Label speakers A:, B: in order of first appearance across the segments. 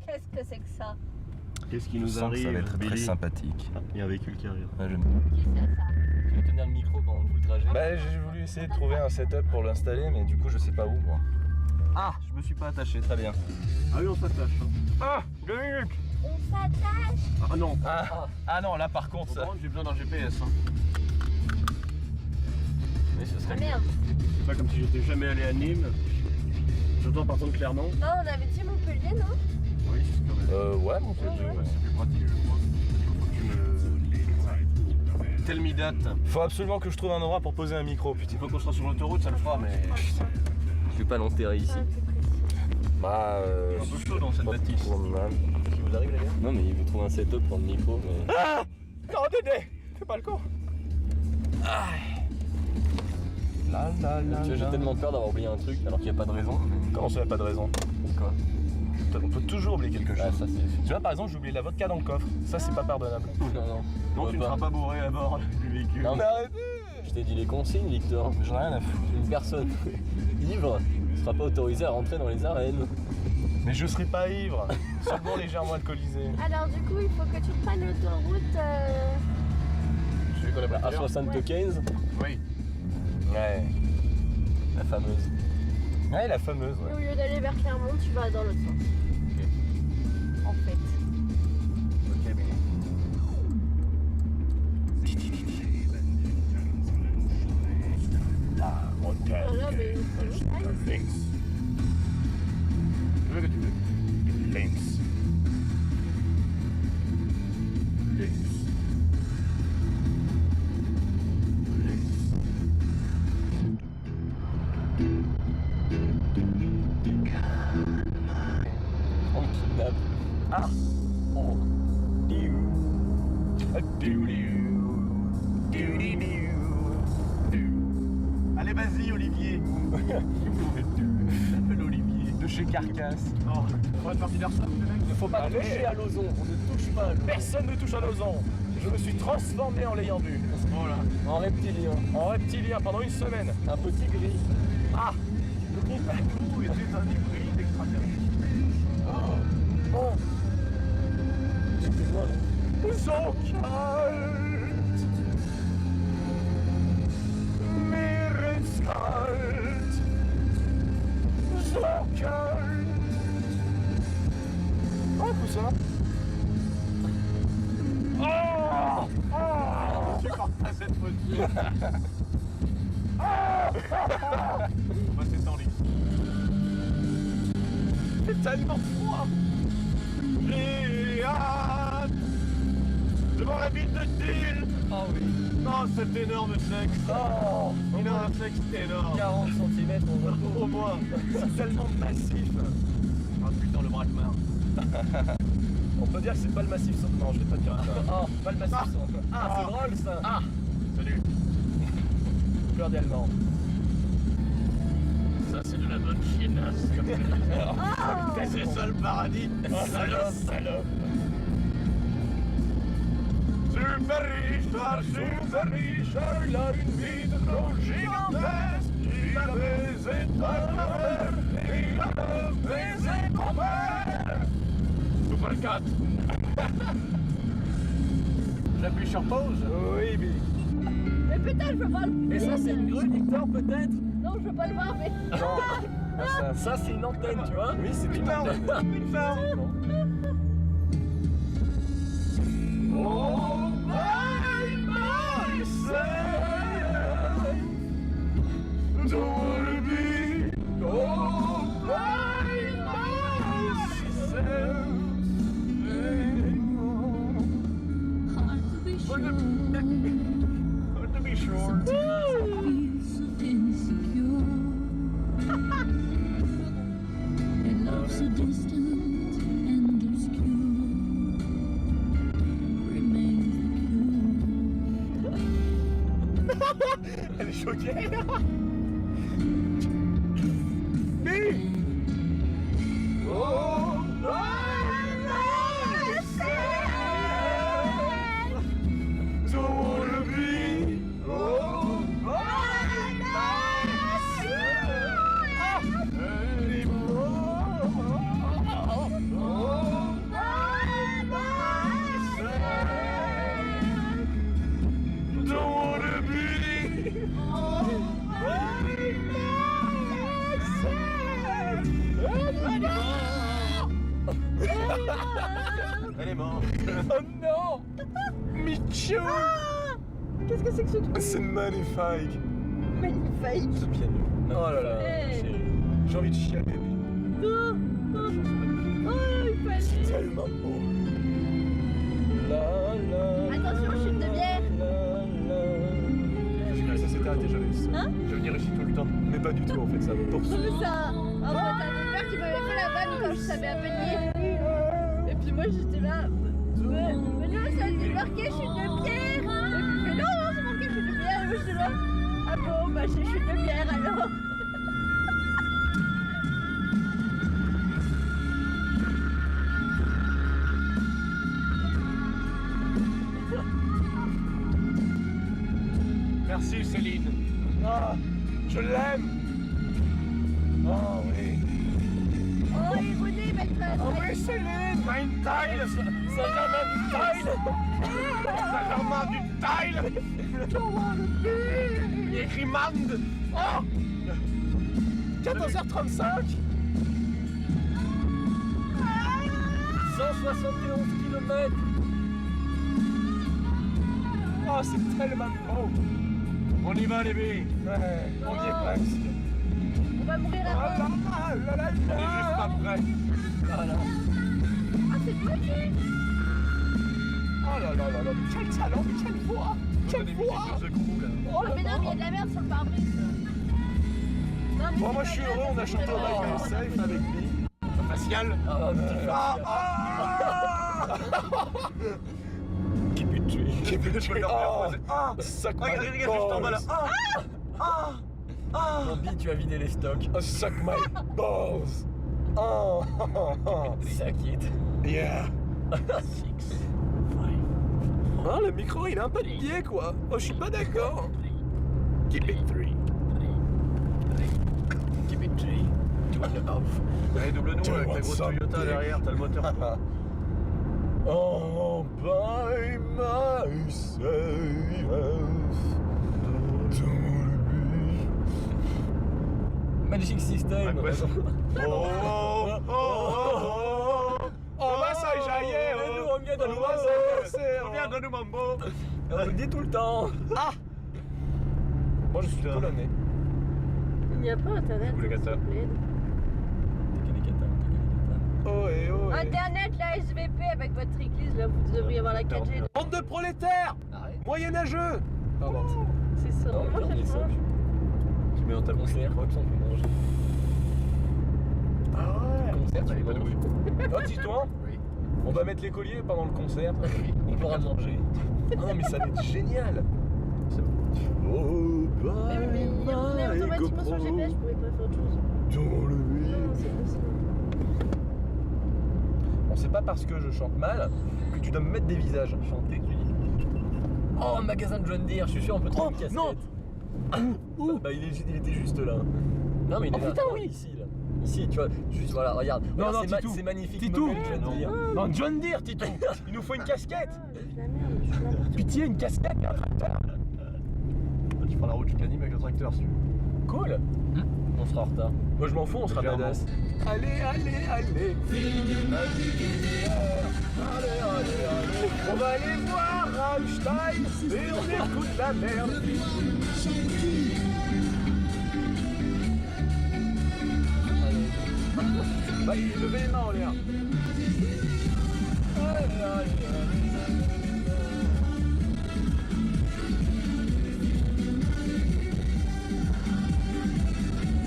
A: Qu'est-ce que c'est que ça?
B: Qu'est-ce qui
C: Je
B: nous
C: sens que
B: arrive,
C: ça va être
B: Billy?
C: très sympathique.
B: Ah, il y a un véhicule qui arrive.
C: Ouais,
A: Qui c'est ça?
D: Tu veux tenir le micro pendant tout le trajet?
C: Bah j'ai voulu essayer de trouver un setup pour l'installer, mais du coup je sais pas où moi.
B: Ah, je me suis pas attaché, très bien. Ah oui, on s'attache. Hein.
C: Ah, Luc.
A: On s'attache.
B: Ah non.
C: Ah non, là par contre
B: Par
C: ça...
B: contre, j'ai besoin d'un GPS. Hein.
D: Oui, ce
A: Ah
D: serait
A: merde.
B: C'est pas comme si j'étais jamais allé à Nîmes. J'entends par contre clairement.
A: Non, on avait dit Montpellier, non?
B: Oui, c'est quand même.
C: Ouais, mon fait.
A: Ouais.
B: C'est plus pratique, je crois. Faut que tu me. Tell me date.
C: Faut absolument que je trouve un endroit pour poser un micro, putain.
B: Il faut qu'on soit sur l'autoroute, ça le fera, mais.
D: Je vais pas l'enterrer ici.
A: Ah, plus précis.
C: Bah
B: C'est un peu chaud dans cette bâtisse.
C: trop mal.
B: Qu'est-ce qui vous arrive, les gars?
D: Non, mais il veut trouver un setup pour le micro. Mais...
C: Ah non, Dédé, fais pas le con. La la la.
D: Tu vois, j'ai tellement peur d'avoir oublié un truc alors qu'il n'y a pas de raison.
C: Comment ça, y a pas de raison?
D: Quoi?
C: On peut toujours oublier quelque chose.
D: Ah, ça c'est.
C: Tu vois, par exemple, j'ai oublié la vodka dans le coffre. Ça, c'est pas pardonnable.
D: Non, non.
B: Non, tu ne seras pas bourré à bord du véhicule.
D: Non, mais
C: arrêtez.
D: je t'ai dit les consignes, Victor.
C: J'en ai rien à foutre.
D: Une personne ivre ne sera pas autorisée à rentrer dans les arènes.
C: Mais je serai pas ivre. Seulement légèrement alcoolisé.
A: Alors du coup, il faut que tu prennes l'autoroute.
B: Je sais qu'on a pas
D: À 75,
B: Oui.
C: Ouais.
D: la fameuse.
C: Ouais, la fameuse,
A: Au
C: ouais.
A: lieu d'aller vers Clermont, tu vas dans l'autre sens. En fait.
B: Ok, mais.
A: Voilà, mais
C: Links.
B: Je veux que tu veux.
C: Links.
D: On me kidnappe.
C: Ah. Oh.
B: Allez, vas-y, Olivier. J'appelle Olivier.
C: De chez Carcasse.
B: Oh, on va te faire dire ça, les mecs.
D: Il faut pas
C: Allez.
D: toucher à l'ozon. On ne touche pas à l'ozon.
C: Personne ne touche à l'ozon. Je me suis transformé en l'ayant vu.
B: Voilà.
D: En reptilien.
C: En reptilien pendant une semaine.
D: Un petit gris.
C: Ah.
B: Le Kintaku était un hybride extraterrestre.
C: Oh.
D: C'était moi là.
C: So kalt. Mir ist kalt. So kalt. Oh, poussin. Oh. Oh.
B: Tu pars pas cette fois-ci. On va s'étendre ici.
C: C'est tellement froid. J'ai hâte de voir la bite de Till.
D: Oh oui.
B: Oh, cet énorme sexe.
C: Oh.
B: Il a un sexe énorme.
D: 40 cm on va
B: Au moins.
C: C'est tellement massif.
B: Ah putain, le braquemar.
C: On peut dire que c'est pas le massif son. Non, je vais pas dire ça.
D: Oh,
C: Pas le massif son.
D: ah, c'est drôle ça.
C: Ah.
B: Salut.
C: Cordialement.
B: Ça, c'est de la bonne chiennasse. C'est ça le paradis.
C: Salope, salope. Super Richard, il a une vie de trop gigantesque. Il a baisé ta mère, et il a baisé ton père.
B: Super 4. J'appuie sur pause.
C: Oui, Billy.
A: Mais putain, je veux pas le.
D: Et ça c'est une grue, Victor peut-être?
A: Non, je veux pas le voir, mais.
C: Non.
D: Ça c'est une antenne, tu vois?
C: Oui, c'est une antenne.
B: Une femme.
C: Oh, by myself. Don't wanna be all by myself anymore.
E: Hard to be sure.
B: Hard to be sure.
E: Feels so insecure. And love so distant and obscure remains the cure.
C: Elle est choquée. Oh, by myself. Don't wanna be all by myself anymore.
B: Elle est morte.
C: Oh non. Michou.
A: Qu'est-ce que c'est que ce truc
C: C'est magnifique.
A: magnifique?
D: Ce piano.
C: Oh là là.
A: Hey.
D: Chérie.
C: J'ai envie de chialer.
A: Oh, il fallait.
C: Tellement beau. La, la,
A: Attention, chute de bière.
C: Ça s'était arrêté, j'avais ça.
A: Hein?
C: Je venir ici tout le temps. Mais pas du tout en fait, ça me poursuit.
A: Comme ça. Oh, bah, t'avais peur qu'il m'avait fait la vanne quand je savais à peine lire. Et puis moi j'étais là. Mais non, ça a été marqué chute de bière. Et puis il fait non, c'est marqué chute de bière. Et moi j'étais là. Ah bon, bah c'est chute de bière alors.
C: Merci Céline. Ah, je l'aime. Oh oui.
A: Oh, il est bonnet, maîtresse.
C: Oh oui Céline. Mein Teil. Saint-Germain du Teil. Saint-Germain du Teil. Il y a écrit Mand. Oh 14h35.
D: 171 km.
C: Oh, c'est tellement beau.
B: On y va les billes.
C: Ouais, on y est presque.
A: On va mourir
C: Oh
A: avant.
C: là là là là.
B: On est juste pas prêt.
D: Voilà.
A: Ah, c'est petit.
C: Oh là là là là. Quel talent, quelle voix. Quelle voix.
B: de goût là.
C: Oh
A: Ah,
C: là
A: mais non,
C: là.
A: mais il y a de la merde sur le pare-brise. Non, mais
C: Bon,
A: c'est
C: moi
A: pas
C: je suis
A: grave,
C: heureux, on a
A: c'est
C: chanté
A: pas
C: Like
A: grave.
C: Safe avec Bi.
B: Facial.
D: Ah, un petit
C: Ah,
D: facial.
C: ah.
D: Keep it tree.
B: Je peux leur
C: Oh,
B: faire
C: ah, suck my
B: Regarde juste en bas là.
C: balls. Ah, ah,
D: Mon bi, tu as vidé les stocks.
C: ah, suck my balls. Oh,
D: Ça quitte.
C: yeah.
D: 6, 5,
C: Ah, le micro, il a un peu de biais, quoi. Oh, je suis pas d'accord. Keep it 3.
D: Keep it tree. Tu vois le off.
B: Allez, double-nous avec la grosse Toyota derrière, t'as le moteur.
C: All by myself.
D: Magic System.
B: Ah, quoi, ça
C: Oh, oh, oh, oh. Oh, bah ça, j'aillais.
D: Mais nous, on vient de
C: Oh,
D: l'oiseau.
B: On vient de nous mambo.
D: On le dit tout le temps.
C: Moi, je suis polonais.
A: Il n'y a pas internet.
B: Ou les gâteaux.
A: s'il te plaît.
C: Oh, et oh, et.
A: Internet, la SVP avec votre triclise, là, vous devriez avoir la 4G.
C: Bande de prolétaires.
D: Arrête.
C: Moyenâgeux. Pardon.
A: C'est ça.
D: Non,
A: Moi,
D: regarde les
A: j'aime pas.
D: socs. Tu mets dans ta concert, croque sans tu manges.
C: Ah ouais.
D: Concert, tu
B: Allez, pas de
D: manges.
B: bruit.
C: Oh, dis-toi,
B: Oui.
C: on va mettre les colliers pendant le concert.
D: On pourra manger.
C: Ah non, mais ça va être génial. Oh,
A: Mais il remet automatiquement sur le GPS, je pourrais pas faire autre chose.
C: dans le
A: Non, c'est possible.
C: Bon, c'est pas parce que je chante mal que tu dois me mettre des visages.
D: Chanter, tu dis. Oh, un magasin de John Deere, je suis sûr, on peut trouver
C: Oh,
D: une casquette.
C: non.
D: Bah, il était juste là. Non, mais il est
C: Oh,
D: là.
C: putain,
D: Non,
C: oui.
D: Ici, là. Ici, tu vois, juste, voilà, regarde.
C: Non,
D: Regarde,
C: non,
D: c'est
C: Titou.
D: c'est magnifique.
C: Titou.
D: modèle John
B: Non.
D: Deere.
C: Non, John Deere, Titou. Il nous faut une casquette.
A: Ah, je suis la merde, je suis n'importe
C: Pitié, une casquette et un tracteur.
B: Tu prends la route jusqu'à Nîmes avec le tracteur si tu veux.
C: Cool.
D: On sera en retard.
C: Moi, je m'en fous, on sera
B: Légèrement.
C: badass. Allez, allez, allez. On va aller voir Rammstein et on écoute la merde. Bah, levez les mains en l'air.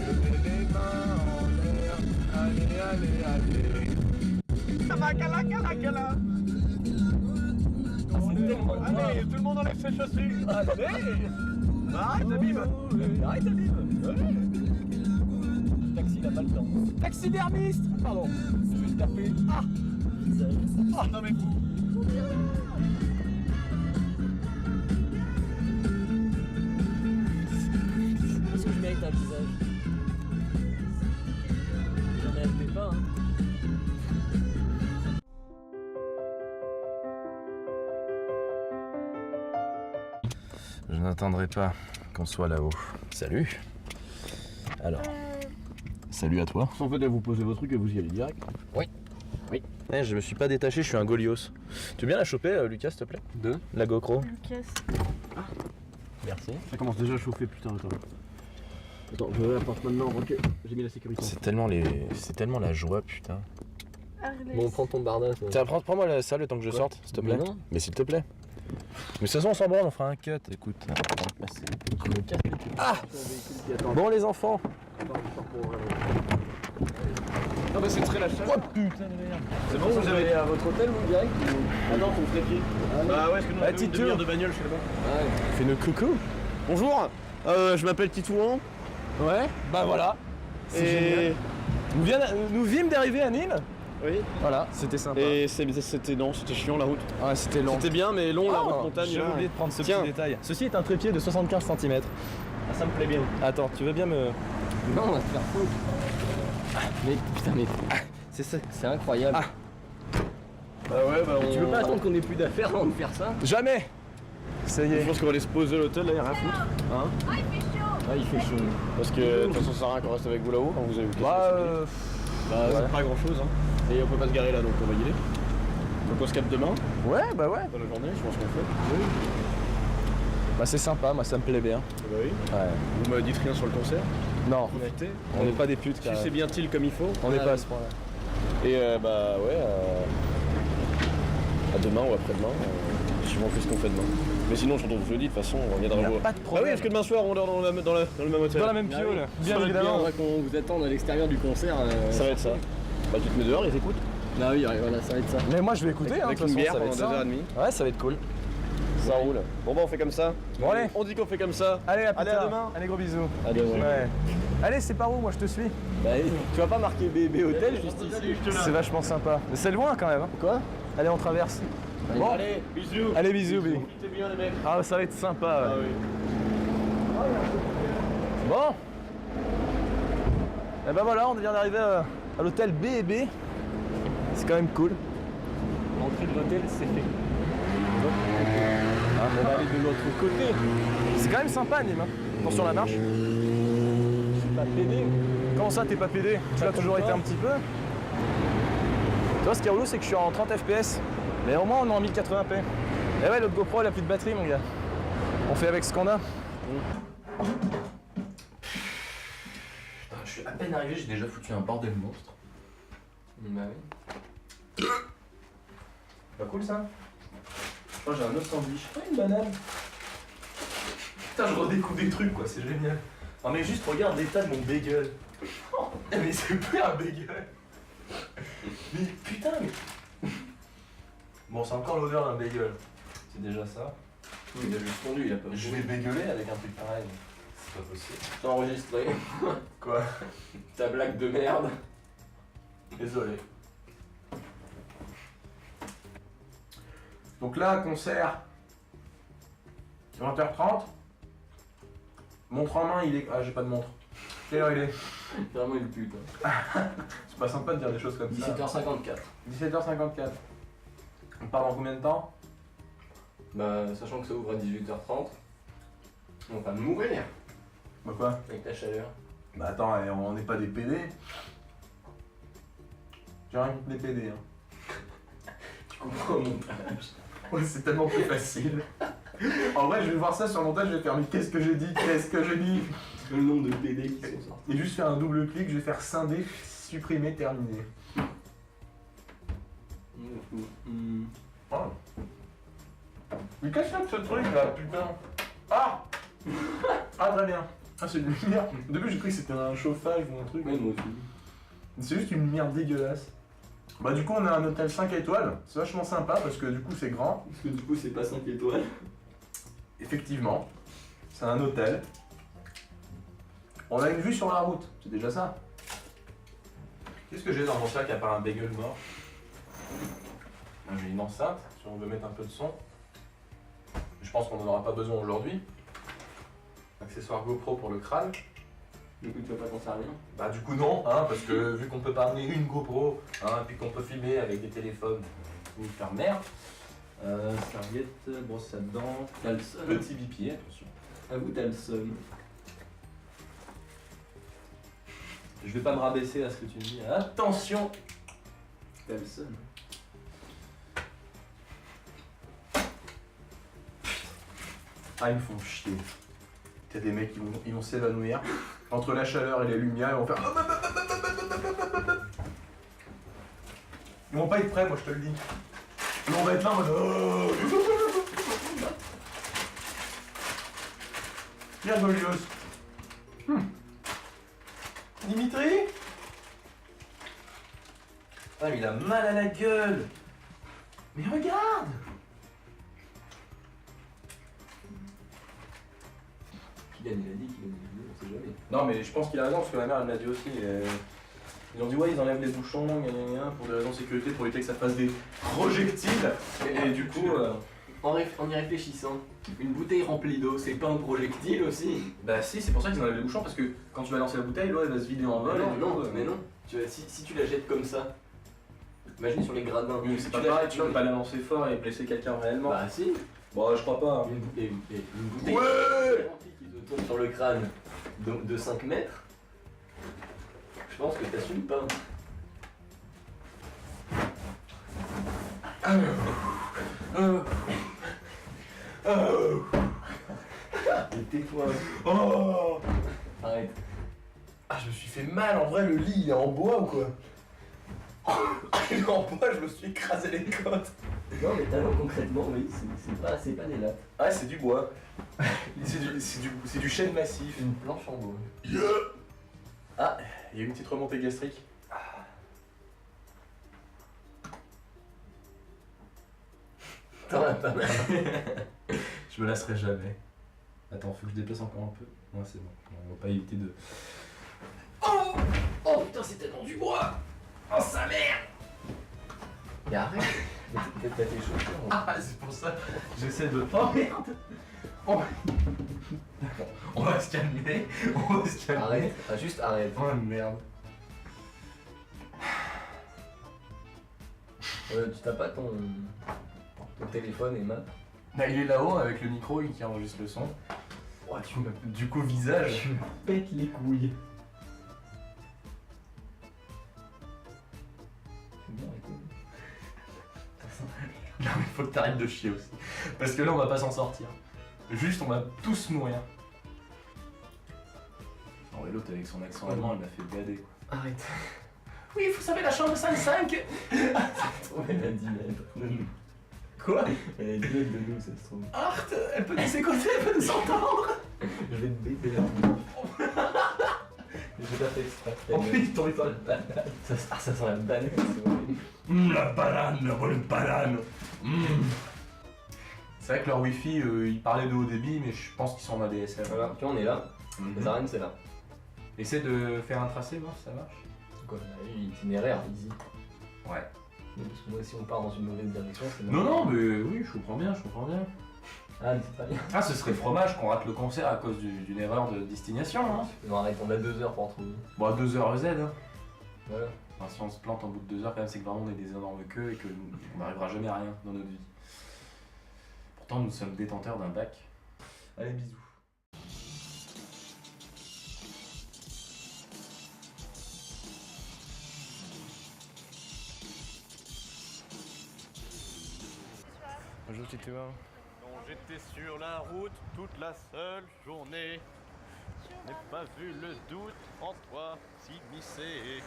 C: Levez les mains en l'air. Allez, allez, allez. Cala, cala, cala.
D: C'est tellement
C: Allez, tout le monde enlève ses chaussures. Allez. Arrête, Habib.
D: Arrête, Habib. Le taxi, il a pas le temps.
C: Taxidermiste. Pardon. Je vais taper. Ah. Ah, non mais...
D: Est-ce que je mérite un visage? J'en méritais pas, hein.
C: Je n'attendrai pas qu'on soit là-haut.
D: Salut. Alors. Salut à toi.
B: Sans fait, vous posez vos trucs et vous y allez direct.
D: Oui. Oui.
F: Ouais, je me suis pas détaché, je suis un Golios. Tu veux bien la choper, Lucas, s'il te plaît? La GoPro.
A: Lucas.
D: Merci.
B: Ça commence déjà à chauffer, putain, attends. Attends, je l'apporte maintenant, ok. J'ai mis la sécurité.
F: C'est tellement la joie, putain.
A: Arles.
D: Bon, prends ton barda. toi.
F: Tiens, prends-moi ça le temps que je sorte, s'il te plaît.
D: Mais non.
F: Mais s'il te plaît. Mais de toute façon, on s'en branle, on fera un cut. Écoute. Ah bon, les enfants.
B: Non, mais c'est très lâchable.
F: Oh putain de merde.
B: C'est bon, vous avez.
D: à votre hôtel, vous direct
B: Ah non, ton trépied. Bah ouais, parce que nous on a une
F: Titou.
B: demi-heure de bagnole chez là-bas.
F: Fais-nous coucou.
B: Bonjour, je m'appelle Titouan.
F: Ouais, bah voilà. C'est
B: Et.
F: génial. Nous vîmes d'arriver à Nîmes.
B: Oui.
F: Voilà, c'était sympa.
B: Et c'était non, c'était chiant la route.
F: Ouais, c'était long.
B: C'était bien, mais long la
F: Ah,
B: route montagne.
F: J'ai
B: là.
F: oublié de prendre ce
B: Tiens.
F: petit détail. Ceci est un trépied de 75 cm.
B: Ah, ça me plaît bien.
F: Attends, tu veux bien me...
D: Non, on va se faire foutre. Mais putain, mais
F: C'est ça.
D: c'est incroyable.
B: Bah ouais, bah on.
D: Tu veux pas attendre qu'on ait plus d'affaires avant de faire ça?
F: Jamais. Ça y
B: Je
F: est.
B: pense qu'on va aller se poser à l'hôtel, là, y'a rien à foutre. Hein
A: Ah, il fait chaud.
D: Ah, il fait chaud.
B: Parce que de toute façon, ça sert à rien qu'on reste avec vous là-haut quand vous avez vu.
F: Bah,
B: c'est pas grand chose, hein. Et on peut pas se garer là, donc on va y aller. Donc on se capte demain,
F: ouais, bah ouais.
B: dans la journée, je pense qu'on fait.
F: Bah c'est sympa, moi ça me plaît bien.
B: Bah oui.
F: Ouais.
B: Vous me dites rien sur le concert.
F: Non,
B: Profitez.
F: on n'est pas des putes,
B: Si
F: quand
B: c'est
F: même.
B: bien il comme il faut.
F: On n'est pas à ce point-là.
B: Et bah ouais, à demain ou après-demain, suivant ce qu'on fait demain. Mais sinon, je retrouve jeudi, de toute façon, on viendra
F: Y a
B: vous.
F: pas de
B: Ah oui,
F: problème.
B: parce que demain soir, on dort dans le même hôtel.
F: Dans la même
D: Ah
F: piole,
D: oui.
F: bien
B: Ça va être
F: évidemment.
D: On va qu'on vous attende à l'extérieur du concert.
B: Ça va être ça. Bah tu te mets dehors et t'écoutes.
D: Ah oui, voilà, ça va être ça.
F: Mais moi je vais écouter, hein, de
B: Avec
F: toute
B: une
F: façon,
B: bière
F: ça va
B: pendant
F: être ça.
B: 2h30.
F: Ouais, ça va être cool.
B: Ça roule. Bon bah on fait comme ça.
F: Bon, allez.
B: On dit qu'on fait comme ça.
F: Allez, à plus
B: Allez, à
F: tard.
B: demain.
F: Allez, gros bisous.
D: Allez, ouais.
F: Ouais. Allez, c'est par où? Moi je te suis.
D: Bah, tu vas pas marquer bébé hôtel juste ici.
F: C'est vachement sympa. Mais c'est loin quand même. Hein.
D: Quoi?
F: Allez, on traverse. Bon.
B: Allez, bisous.
F: Allez, bisous, Billy.
B: Profitez bien les mecs.
F: Ah, ça va être sympa.
B: Ah
F: Ouais.
B: oui.
F: Bon. Et ben voilà, on vient d'arriver à l'hôtel B&B. C'est quand même cool.
D: L'entrée de l'hôtel, c'est fait. Ah, on va aller de l'autre côté.
F: C'est quand même sympa, Nîmes. Hein. Attention la marche.
D: Je suis pas pédé.
F: Comment ça, t'es pas pédé? Tu l'as toujours été un petit peu. Tu vois, ce qui est relou, c'est que je suis en 30 FPS. Mais au moins, on est en 1080p. Et ouais, l'autre GoPro, elle a plus de batterie, mon gars. On fait avec ce qu'on a.
D: Je suis à peine arrivé, j'ai déjà foutu un bordel monstre. Bah oui.
F: Pas cool, ça? Moi, j'ai un autre sandwich. Oh, une banane. Putain, je redécouvre des trucs, quoi. C'est génial. Non, mais juste, regarde l'état de mon bagel. Oh, mais c'est plus un bagel. Mais putain, mais... Bon, c'est encore l'odeur d'un bagel. C'est déjà ça.
D: Il a juste fondu, il a pas.
F: Je vais bagueuler avec un truc pareil. C'est pas possible.
D: T'as enregistré
F: Quoi?
D: ta blague de merde.
F: Désolé. Donc là, concert. 20h30. Montre en main, il est... Ah, j'ai pas de montre. Quelle heure il est?
D: Vraiment une pute.
F: C'est pas sympa de dire des choses comme ça.
D: 17h54.
F: 17h54. On part dans combien de temps?
D: Bah, sachant que ça ouvre à 18h30, on va mourir
F: Bah quoi?
D: avec la chaleur.
F: Bah attends, on n'est pas des PD. J'ai rien contre les PD. Hein.
D: Tu comprends au montage.
F: Ouais, c'est tellement plus facile. En vrai, je vais voir ça sur le montage, je vais faire mais qu'est-ce que j'ai dit? Qu'est-ce que j'ai dit?
D: Le nombre de PD qui sont sortis.
F: Et juste faire un double clic, je vais faire scinder, supprimer, terminer. Oh. Mais qu'est-ce que c'est que ce truc là, putain? Ah! Ah, très bien. Ah, c'est une lumière. Au début, j'ai cru que c'était un chauffage ou un truc.
D: Ouais, moi aussi.
F: C'est juste une lumière dégueulasse. Bah, du coup, on a un hôtel 5 étoiles. C'est vachement sympa parce que du coup, c'est grand.
D: Parce que du coup, c'est pas 5 étoiles.
F: Effectivement, c'est un hôtel. On a une vue sur la route, c'est déjà ça. Qu'est-ce que j'ai dans mon sac à part un bagel mort? J'ai une enceinte, si on veut mettre un peu de son. Je pense qu'on n'en aura pas besoin aujourd'hui. Accessoire GoPro pour le crâne.
D: Du coup, tu vas pas t'en servir.
F: Bah du coup non, hein, parce que vu qu'on peut pas amener une GoPro, hein, puis qu'on peut filmer avec des téléphones, ou faire merde. Serviette, brosse à dents,
D: T'as le seum.
F: petit bipied, attention.
D: Avoue, t'as le seum.
F: Je vais pas me rabaisser à ce que tu me dis. Attention! T'as le seum. Ah, ils me font chier. T'as des mecs qui ils vont s'évanouir. Entre la chaleur et les lumières, ils vont faire. Ils vont pas être prêts, moi je te le dis. Ils vont être là en mode. Pierre Golios. Dimitri. Ah, mais il a mal à la gueule. Mais regarde.
D: Kylian, il a dit qu'il a dit, on sait jamais.
F: Non, mais je pense qu'il a raison parce que ma mère elle me l'a dit aussi. Ils ont dit ouais, ils enlèvent les bouchons gna, gna, gna, pour des raisons de sécurité, pour éviter que ça fasse des projectiles. Et du coup,
D: En y réfléchissant, une bouteille remplie d'eau, c'est pas un projectile aussi?
F: bah si, c'est pour ça qu'ils enlèvent les bouchons parce que quand tu vas lancer la bouteille, l'eau elle va se vider en vol.
D: Non,
F: et du
D: non,
F: coup,
D: mais non. Si tu la jettes comme ça, imagine sur les gradins.
F: Oui, mais c'est
D: Si
F: pas
D: tu la
F: pareil,
D: jettes
F: tu peux pas la lancer fort et blesser quelqu'un réellement.
D: Bah si.
F: Bon, je crois pas.
D: Une bouteille
F: Ouais.
D: remplie qui te tombe sur le crâne de 5 mètres, je pense que t'assumes pas. Et tais-toi.
F: Oh.
D: Arrête.
F: Ah, je me suis fait mal, en vrai, le lit il est en bois ou quoi? Il est en bois, je me suis écrasé les côtes.
D: Non mais t'as concrètement, oui, c'est pas des lattes.
F: Ah, c'est du bois. C'est du chêne massif.
D: Une planche en bois.
F: Ah, il y a une petite remontée gastrique.
D: T'en as pas mal.
F: Je me lasserai jamais. Attends, faut que je déplace encore un peu. Ouais, c'est bon. On va pas éviter de.
D: Oh putain, c'était dans du bois. Oh sa mère. Mais arrête. Mais t'as tes chaussures.
F: Ah, c'est pour ça. J'essaie de. Oh merde. Oh. D'accord. On va se calmer. On va se calmer.
D: Arrête. Ah, juste arrête.
F: Oh merde.
D: Tu t'as pas ton téléphone et map?
F: Là, il est là-haut avec le micro qui enregistre le son. Oh, du coup, visage.
D: Tu me pètes les couilles. C'est bien les couilles.
F: Non, mais faut que t'arrêtes de chier aussi. Parce que là, on va pas s'en sortir. Juste, on va tous mourir. Oh, et l'autre avec son accent allemand, elle m'a fait bader quoi.
D: Arrête.
F: Oui, vous savez, la chambre 5-5.
D: Elle a 10 mètres de nous.
F: Quoi?
D: Elle a 10 mètres de nous, ça se trouve.
F: Art, elle peut nous écouter, elle peut nous entendre.
D: Je vais te baiser la bouche. J'ai pas fait exprès.
F: Oh oui, il tombé sur la
D: banane. Ça sent la banane, c'est horrible.
F: La banane, la bonne banane. C'est vrai que leur wifi, ils parlaient de haut débit, mais je pense qu'ils sont en ADSL.
D: Voilà, tu vois, on est là. Les arènes, c'est là.
F: Essaie de faire un tracé, voir si ça marche.
D: Quoi, itinéraire, easy.
F: Ouais.
D: Parce que moi, si on part dans une mauvaise direction, c'est
F: Non, non, mais oui, je comprends bien, je comprends bien.
D: Ah, mais c'est pas bien.
F: Ah, ce serait fromage qu'on rate le concert à cause d'une erreur de destination, hein.
D: Non, arrête, on a 2 heures pour en trouver.
F: Bon, à 2h EZ, hein.
D: Voilà.
F: Enfin, si on se plante en bout de 2 heures, quand même, c'est que vraiment on est des énormes queues et qu'on n'arrivera jamais à rien dans notre vie. Pourtant, nous sommes détenteurs d'un bac. Allez, bisous.
B: Bonjour Titouan.
C: Donc j'étais sur la route toute la seule journée. N'ai pas vu le doute en toi s'immiscer.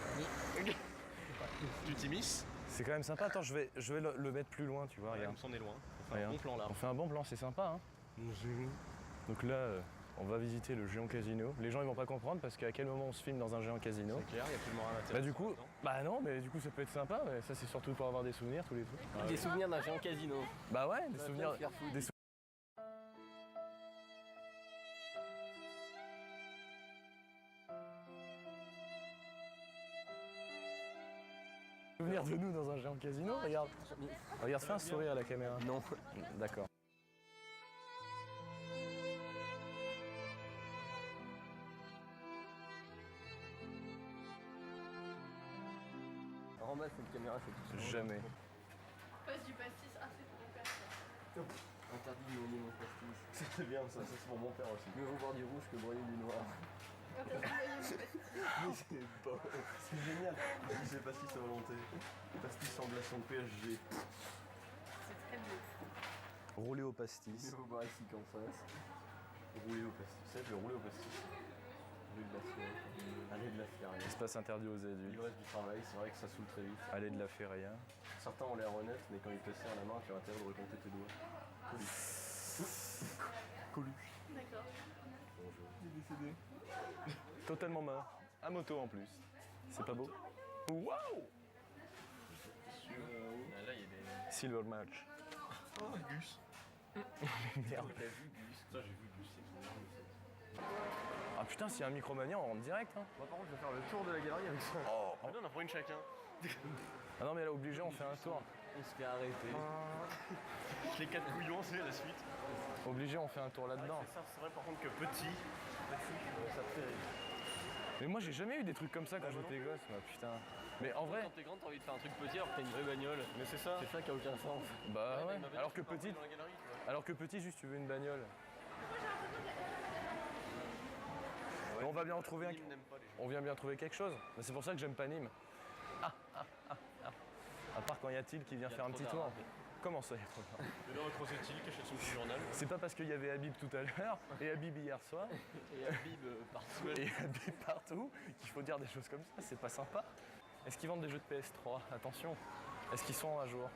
C: Tu t'immisces?
G: C'est quand même sympa. Attends, je vais le mettre plus loin, tu vois.
C: Ouais,
G: Regarde.
C: comme ça on est loin. On fait un
G: Regarde.
C: bon plan là.
G: On fait un bon plan, c'est sympa. Hein. Donc là, on va visiter le géant casino. Les gens ils vont pas comprendre parce qu'à quel moment on se filme dans un géant casino.
C: C'est clair, il y a plus le moral
G: Bah du coup, bah non, mais du coup ça peut être sympa. Mais ça c'est surtout pour avoir des souvenirs, tous les trucs.
D: Des souvenirs d'un géant casino.
G: Bah ouais, des
D: Ça va
G: souvenirs.
D: bien te faire foutre.
G: Des souvenirs de nous dans un géant casino. Regarde, regarde, fais un sourire à la caméra.
D: Non.
G: D'accord.
D: En bas, cette caméra, c'est tout.
G: Jamais.
A: Passe du pastis, ah c'est pour mon père ça.
D: Interdit de noyer mon pastis.
F: C'est bien ça, c'est pour mon père aussi.
D: Mieux vaut voir du rouge que brûler du noir.
C: C'est génial. Il s'est pastis sa volonté. Pastis en glaçon PSG.
A: C'est très beau.
G: Roulé au pastis.
C: Il faut voir ici qu'en face. Rouler au pastis. Tu sais, je vais rouler au pastis. Aller de la fière. Aller de la fière.
G: Espace interdit aux
C: Il
G: adultes.
C: reste du travail, c'est vrai que ça saoule très vite.
G: Aller de la feria.
C: Certains ont l'air honnêtes, mais quand ils te serrent la main, tu as intérêt de recompter tes doigts. Coluche.
A: D'accord.
C: Bonjour.
G: Totalement mort. À moto en plus. C'est pas beau? Waouh!
C: Ah, là, il y a des.
G: Silver match.
C: Oh, Gus.
G: Merde.
C: T'as vu Gus? Ça, j'ai vu Gus, c'est trop bien.
G: Ah putain, s'il y a un Micromania, on rentre direct. Hein.
C: Moi, par contre, je vais faire le tour de la galerie avec ça.
G: Oh.
C: Ah non, on en prend une chacun.
G: Ah non, mais là, obligé, on fait un tour.
C: On se fait arrêter. Les 4 couillons, c'est la suite.
G: Obligé, on fait un tour là-dedans.
C: C'est ça, c'est vrai par contre que petit, ça te fait rire.
G: Mais moi, j'ai jamais eu des trucs comme ça quand j'étais gosse, moi, putain. Mais en vrai,
C: Quand t'es grand, t'as envie de faire un truc petit alors que t'as une vraie bagnole. Mais c'est ça. C'est ça qui a aucun sens.
G: bah ouais.
C: Ma bagnole,
G: Alors que
C: je peux
G: petit,
C: dans la galerie, tu vois.
G: juste tu veux une bagnole. Mais on va bien en trouver un.
C: Nîmes n'aime pas les gens.
G: On vient bien trouver quelque chose. Mais c'est pour ça que j'aime pas Nîmes. À part quand y a Thiel qui vient
C: Y a
G: faire un
C: trop
G: petit
C: d'arabes.
G: tour. Comment ça, il y a trop tard?
C: Le là, Crocettil qui achète son petit journal.
G: C'est pas parce qu'il y avait Habib tout à l'heure et Habib hier soir
C: Et Habib partout.
G: et Habib partout qu'il faut dire des choses comme ça. C'est pas sympa. Est-ce qu'ils vendent des jeux de PS3? Attention. Est-ce qu'ils sont à jour?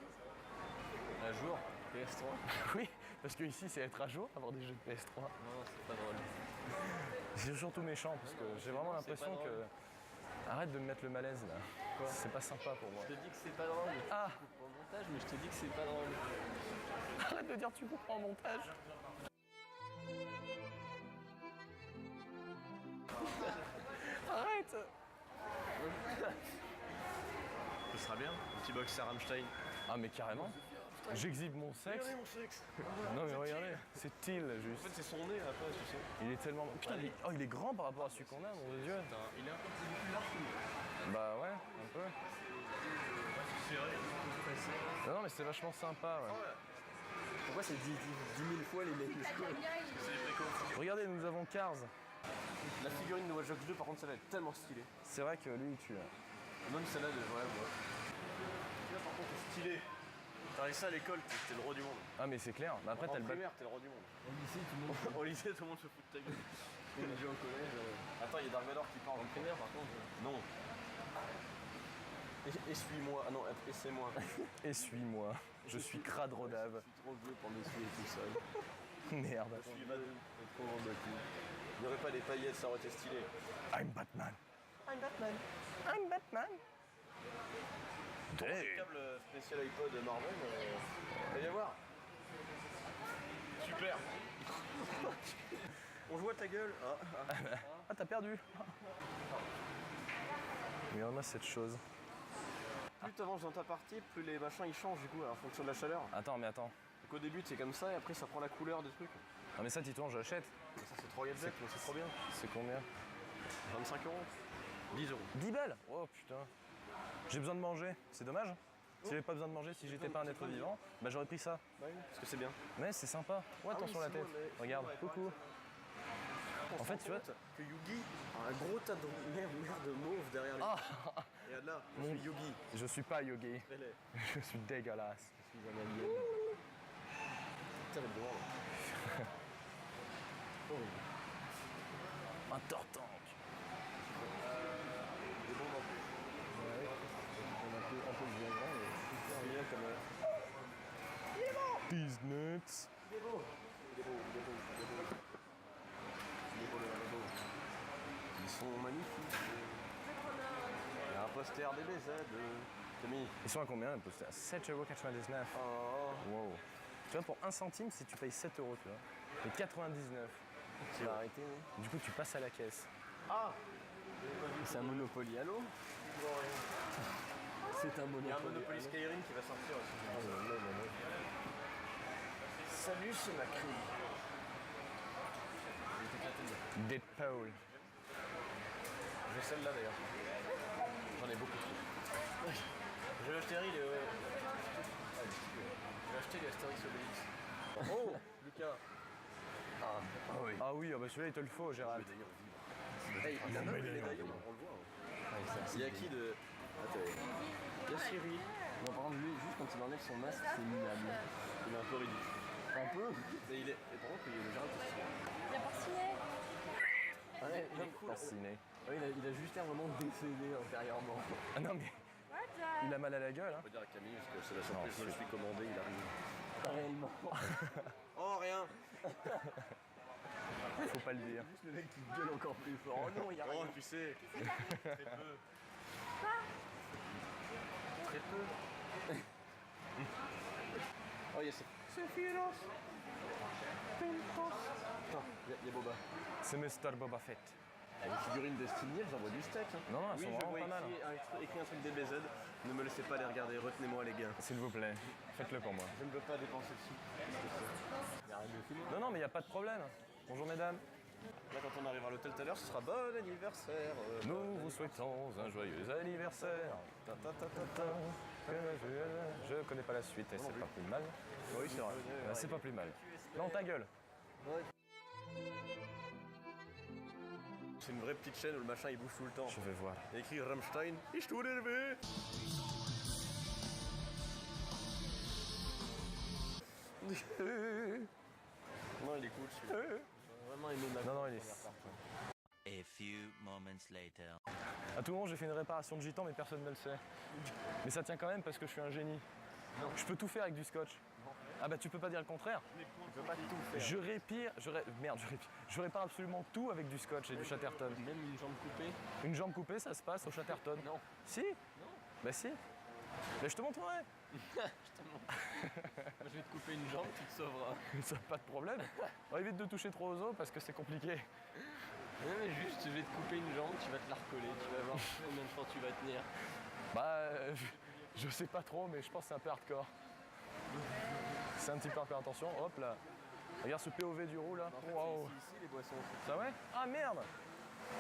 C: Un jour, PS3.
G: Oui, parce que ici c'est être à jour, avoir des jeux de PS3.
C: Non, c'est pas drôle.
G: C'est surtout méchant parce que j'ai vraiment
C: c'est
G: l'impression
C: pas
G: que.
C: drôle.
G: Arrête de me mettre le malaise là. C'est pas sympa pour moi.
C: Je te dis que c'est pas drôle.
G: Ah,
C: Pour le montage, mais je te dis que c'est pas drôle.
G: arrête de dire tu comprends en montage. Arrête.
C: Ce sera bien. Un petit boxer Rammstein.
G: Ah mais carrément. J'exhibe mon sexe.
C: Regardez mon sexe.
G: Non mais regardez, c'est Thiel
C: En
G: juste.
C: fait, c'est son nez après, tu sais.
G: Il est tellement. Putain, il est grand par rapport à celui qu'on a, mon dieu.
C: Il est un peu plus large que nous.
G: Bah ouais, un peu.
C: C'est vrai.
G: Non mais c'est vachement sympa. Ouais.
C: Pourquoi c'est 10 000 fois les mecs
A: T'as bien gagné.
C: C'est les précoces.
G: Regardez, nous avons Cars.
C: La figurine de Watch Dogs 2, par contre, celle-là est tellement stylée.
G: C'est vrai que lui, tu.
C: Même celle-là de vrai, moi. Là, par contre, c'est stylé. T'avais ça à l'école, t'es le roi du monde.
G: Ah mais c'est clair. Mais après
C: En
G: t'as le bac.
C: primaire, t'es le roi du monde. Au lycée, tout le monde se fout de ta gueule. On est déjà au collège. Attends, il y a Dark Vador qui parle. En primaire, par contre. Non. Essuie-moi. Ah non, essaie-moi.
G: Essuie-moi. Je suis crade rodave.
C: Je suis trop vieux pour m'essuyer tout seul.
G: Merde.
C: Je suis trop embêté. Il n'y aurait pas des paillettes, ça aurait été stylé.
G: I'm Batman. I'm Batman.
C: Le câble spécial iPod Marvel, allez voir. Super. On joue à ta gueule.
G: Ah t'as perdu. Regarde-moi cette chose.
C: Plus tu avances dans ta partie, plus les machins ils changent du coup en fonction de la chaleur.
G: Attends mais attends.
C: Donc au début c'est comme ça et après ça prend la couleur des trucs.
G: Ah mais ça Titouan j'achète.
C: Ça c'est 3 gadgets, mais c'est trop bien.
G: C'est combien?
C: 25 €. 10 €.
G: 10 balles. Oh putain. J'ai besoin de manger. C'est dommage. Si j'avais pas besoin de manger, si j'étais pas un être vivant, bah j'aurais pris ça.
C: Bah oui, parce que c'est bien.
G: Mais c'est sympa. Ouais,
C: Ah oui,
G: attention la
C: Simon,
G: tête.
C: mais-
G: Regarde.
C: Simon, ouais,
G: Coucou.
C: On
G: En fait,
C: se
G: tu
C: rend
G: vois,
C: compte que Yugi a un gros tas de merde mauve derrière lui.
G: Ah.
C: Regarde là, je suis Yugi.
G: Je suis pas yogi.
C: Elle est.
G: Je suis dégueulasse.
C: Je suis un alien. Putain, le blanc.
G: Un tortank.
C: Il est bon non plus. On a un peu de bien grand, mais c'est bien comme.
G: These nuts.
C: Il est beau. Il est beau, il est beau, il est beau. Il est beau, il est beau. Ils sont magnifiques. Il y a un poster DBZ de Tommy.
G: Ils sont à combien les posters? 7,99 €.
C: Oh.
G: Wow. Tu vois, pour 1 centime, si tu payes 7 €, tu vois. Et 99.
C: Tu vas arrêter, oui.
G: Du coup, tu passes à la caisse.
C: Ah.
D: C'est un Monopoly Halo. C'est un
C: Il y a un
D: Monopoly.
C: Monopoly Skyrim qui va sortir aussi. Salut, c'est Macri.
G: Deadpool.
C: J'ai celle-là d'ailleurs. J'en ai beaucoup trop. Je vais acheter les. Je vais acheter les Astérix Obélix. Oh, Lucas.
G: Ah oui, ah bah celui-là, il te le faut, Gérald.
C: D'ailleurs,
B: Hey, il a même les médaillons, on le voit. Hein. Il y a qui de. Attends. Il y a Siri.
D: Bon, par contre, lui, juste quand il enlève son masque, c'est minable.
B: Il est un peu ridicule.
D: Un peu.
B: Mais il est. Et par contre, il est déjà un peu stylé.
A: Il a porciné.
D: Ouais,
B: Il est cool.
D: fasciné. Ouais, il a juste l'air vraiment décédé intérieurement.
G: Ah non, mais il a mal à la gueule, hein.
B: On peut dire à Camille, parce que c'est la surprise, je me le suis commandé, il arrive.
D: Réellement.
B: Oh, rien.
G: Faut pas le dire.
D: Juste le mec qui gueule encore plus fort. Oh non, il y a rien.
B: Oh, tu sais. Très peu.
D: Très peu.
B: Oh, il y a Attends, il y a Boba.
G: C'est Mr. Boba Fett.
B: Les figurines de Stigny, elles envoient du steak. Hein.
G: Non, non, elles
B: Oui,
G: sont
B: je
G: vraiment
B: vois
G: pas mal.
B: écrit un truc DBZ. Ne me laissez pas les regarder, retenez-moi les gars.
G: S'il vous plaît, faites-le pour moi.
B: Je ne veux pas dépenser dessus. Il y a rien de film.
G: Non, non, mais il n'y a pas de problème. Bonjour mesdames.
B: Là, quand on arrivera à l'hôtel tout à l'heure, ce sera bon anniversaire.
G: Nous vous souhaitons un joyeux anniversaire. Ta, ta, ta, ta, ta. Je connais pas la suite et c'est pas plus mal.
B: Oui, c'est vrai.
G: C'est pas plus mal. Non, ta gueule.
B: C'est une vraie petite chaîne où le machin il bouge tout le temps.
G: Je vais voir.
B: Il y a écrit Rammstein. Ich tue den weh. Non, il est cool celui-là.
D: Vraiment aimé ma
G: Non, non, il est.
H: A few moments later.
G: À tout moment, j'ai fait une réparation de gitan, mais personne ne le sait. Mais ça tient quand même parce que je suis un génie. Je peux tout faire avec du scotch. Ah bah tu peux pas dire le contraire.
B: Je peux pas tout faire.
G: Je répare absolument tout avec du scotch et du Chatterton.
D: Même une jambe coupée.
G: Une jambe coupée, ça se passe au Chatterton.
D: Non.
G: Si. Non. Bah si. Mais je te montrerai.
D: Je vais te couper une jambe, tu te sauveras.
G: Ça pas de problème. On évite de toucher trop aux os parce que c'est compliqué.
D: Non mais juste, je vais te couper une jambe, tu vas te la recoller, tu vas voir combien de temps tu vas tenir.
G: Bah je sais pas trop, mais je pense que c'est un peu hardcore. C'est un petit peu attention. Hop là. Regarde ce POV du roux là. Waouh.
B: C'est ici les boissons.
G: Ça ouais. Ah merde.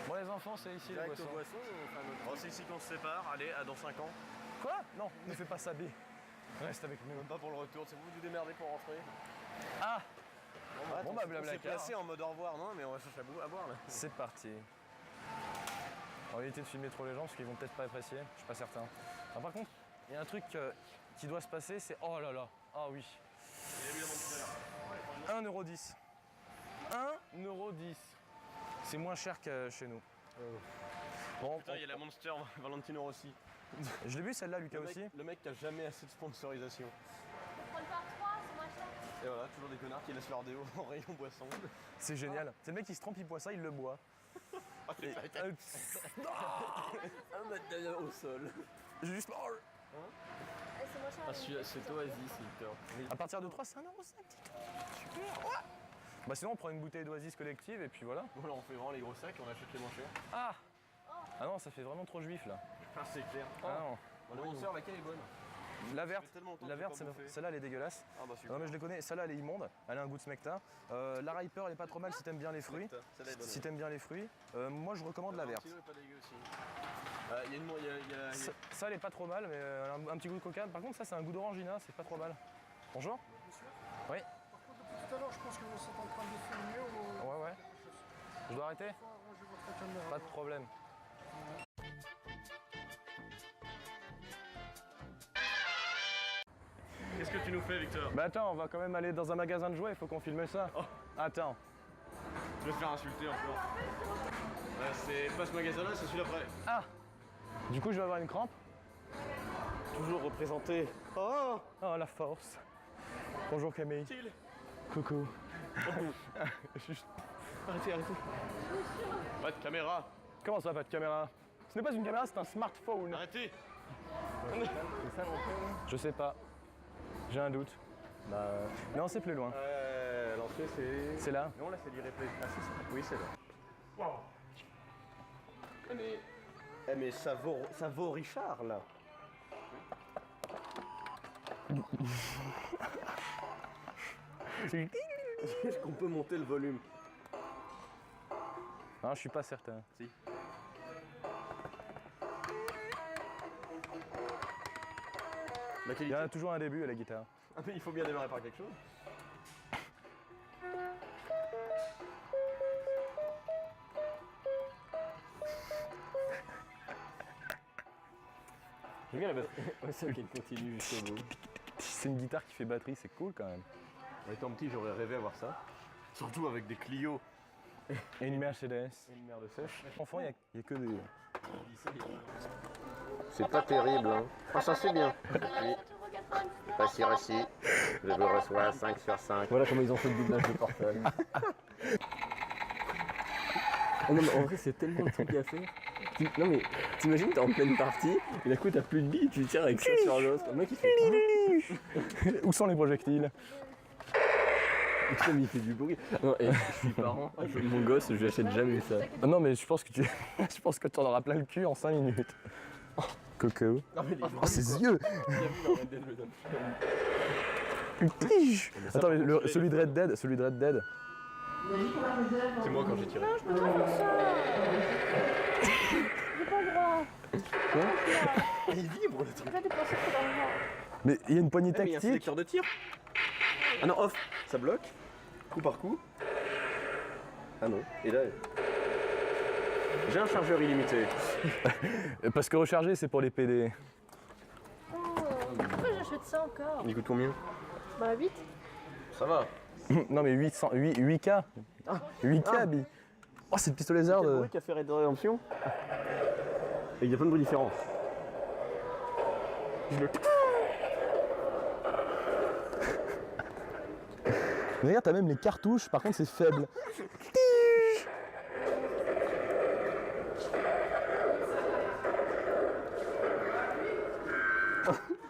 G: Bon les enfants, c'est ici les
B: Direct aux
G: boissons.
B: boissons ou enfin notre... Oh, c'est ici qu'on se sépare. Allez, à dans 5 ans.
G: Quoi? Non, ne fais pas ça, B. Reste avec nous.
B: Même pas pour le retour, c'est vous démerdez pour rentrer.
G: Ah!
B: Bon
G: bah,
B: on
G: blabla
B: s'est
G: car.
B: placé en mode au revoir, non mais on va chercher à boire là.
G: C'est parti. On va éviter de filmer trop les gens parce qu'ils vont peut-être pas apprécier, je suis pas certain. Ah, par contre, il y a un truc qui doit se passer, c'est... Oh là là, ah oui.
B: Il est évidemment tout à l'heure.
G: 1,10 €. 1,10 €. C'est moins cher que chez nous. Bon,
B: Putain, il y a la Monster Valentino Rossi.
G: je l'ai vu celle-là, Lucas aussi.
B: Le mec qui a jamais assez de sponsorisation.
A: Prends le par 3, c'est moins cher.
B: Et voilà, toujours des connards qui laissent leur déo en rayon boisson.
G: C'est génial. C'est le mec qui se trempe, il boit ça, il le boit.
B: Ah, c'est ça.
D: Un mètre au sol.
G: Juste...
A: C'est moins cher.
D: Ah, c'est Oasis, Victor.
G: À partir de 3, c'est 1,5 €. Super. Ouais. Bah sinon, on prend une bouteille d'Oasis collective et puis voilà.
B: Voilà, on fait vraiment les gros sacs et on achète les moins chers.
G: Ah! Ah non, ça fait vraiment trop juif là.
B: Ah, c'est clair.
G: Ah non.
B: La Monster, laquelle est bonne?
G: La
B: Ça
G: verte,
B: fait tellement longtemps
G: la
B: que
G: verte,
B: j'ai pas bouffé.
G: celle-là elle est dégueulasse.
B: Ah bah super.
G: Non mais je les connais, celle-là elle est immonde, elle a un goût de smecta. La Riper elle est pas trop mal si t'aimes bien les fruits.
B: Celle-là est bonne.
G: Si t'aimes bien les fruits, moi je recommande la verte.
B: Valentino est pas dégueu aussi. Il y a une... il y a-
G: Ça elle est pas trop mal, mais un petit goût de coca. Par contre ça c'est un goût d'orangina, c'est pas trop mal. Bonjour. Oui.
I: Tout à l'heure, je pense que vous êtes en train de filmer ou
G: Ouais ouais. Je dois arrêter?
I: faut arranger votre caméra.
G: Pas de problème.
B: Qu'est-ce que tu nous fais, Victor?
G: Bah attends, on va quand même aller dans un magasin de jouets, il faut qu'on filme ça.
B: Oh.
G: Attends.
B: Je vais te faire insulter encore. C'est pas ce magasin-là, c'est celui d'après.
G: Ah! Du coup je vais avoir une crampe.
B: Toujours représenté. Oh!
G: Oh la force. Bonjour Camille.
B: Style.
G: Coucou. Juste-
B: Arrêtez. Pas de caméra.
G: Comment ça, pas de caméra? Ce n'est pas une caméra, c'est un smartphone.
B: Arrêtez.
G: Je sais pas. J'ai un doute. Bah. Non, c'est plus loin.
B: L'entrée, c'est...
G: C'est là.
B: Non, là, c'est l'e-replay. Ah si, oui, c'est là.
I: Wow.
B: Mais ça vaut Richard, là. Est-ce qu'on peut monter le volume?
G: Non, je suis pas certain.
B: Si. La
G: Il y
B: qualité.
G: a toujours un début à la guitare.
B: Ah, mais il faut bien démarrer par quelque chose. Regarde la batterie. Ouais, c'est qu'elle continue jusqu'au bout.
G: C'est une guitare qui fait batterie, c'est cool quand même.
B: En étant petit, j'aurais rêvé avoir ça.
C: Surtout avec des Clio.
G: Et une Mercedes.
B: Et une merde sèche.
G: Enfant, il y a que des...
J: C'est pas terrible, hein. Ah, ça c'est bien. Oui. Voici reçu. Je vous reçois 5 sur 5.
B: Voilà comment ils ont fait le doublage de Portal. Oh non, mais en vrai, c'est tellement le truc à faire. Non, mais t'imagines, t'es en pleine partie, et d'un coup, t'as plus de billes, tu tires avec ça sur l'os. Le mec, il fait.
G: Où sont les projectiles?
B: Putain, mais il fait du bruit. Non, et je suis parent, mon gosse, je lui achète jamais ça.
G: Ah non, mais je pense que tu je pense que tu en auras plein le cul en 5 minutes. Coco. Oh, ses yeux. Tige. Attends, mais celui de Red Dead,
B: C'est moi quand j'ai tiré.
A: J'ai pas le droit.
B: Il vibre le truc.
A: Arrête de penser que dans le genre.
G: Mais il y a une poignée
B: Il y a un
G: tactique.
B: sélecteur de tir. Ah non, off, ça bloque. Coup par coup. Ah non, et là. J'ai un chargeur illimité.
G: Parce que recharger, c'est pour les PD.
A: Oh, pourquoi j'achète ça encore?
B: Il coûte combien?
A: Bah 8.
B: Ça va.
G: Non, mais 8K. 8K, Bi. Oh, c'est le pistolet Zard.
B: Quel bruit qu'a fait Red Redemption. Et il y a plein de bruits différents.
G: Mais regarde, t'as même les cartouches, par contre, c'est faible.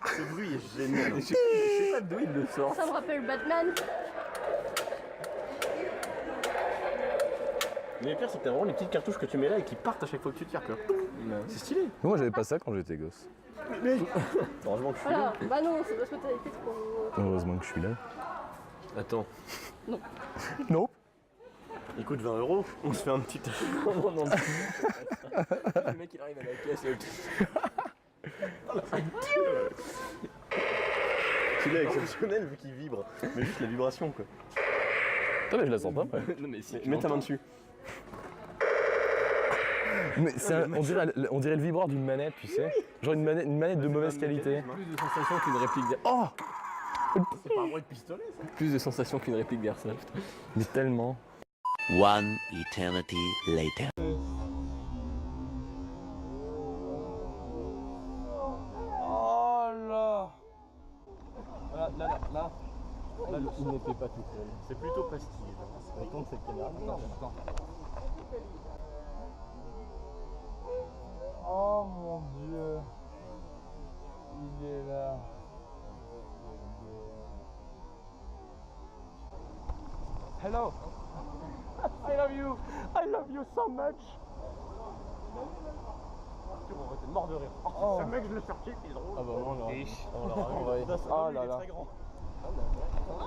B: Ce bruit est génial. Je sais pas d'où il le sort.
A: Ça me rappelle Batman.
B: Mais le pire, c'est que t'as vraiment les petites cartouches que tu mets là et qui partent à chaque fois que tu tires, quoi. C'est stylé.
G: Moi, j'avais pas ça quand j'étais gosse.
B: Heureusement que je suis
A: Voilà. Bah non, c'est parce que t'avais fait trop.
G: Heureusement que je suis là.
B: là. Attends.
A: Non.
G: Non.
B: Il coûte 20 €. On se fait un petit. Le mec, il arrive à la caisse. Celui-là est exceptionnel vu qu'il vibre. Mais juste la vibration, quoi.
G: Attends, mais je la sens pas.
B: Non, mais si. Mets ta main dessus.
G: Mais on dirait le vibreur d'une manette, tu sais. Genre une manette de mauvaise qualité.
B: Plus de sensations qu'une réplique d'Airsoft.
G: Oh.
B: C'est pas un bruit de pistolet, ça. Plus de sensations qu'une réplique d'Airsoft.
G: Mais tellement.
H: One eternity later.
G: Oh là. Là, il n'était pas tout seul.
B: C'est plutôt pastille.
G: Ça compte cette caméra. Attends. Oh mon Dieu. Il est là. Hello. I love you. I love you so much.
B: T'es mort de rire.
G: Oh.
B: Ce mec, je l'ai sorti, il est drôle.
G: Ah bah on l'a.
B: On l'a ravi.
G: Oh là là.
B: Très grand.
A: Oh non.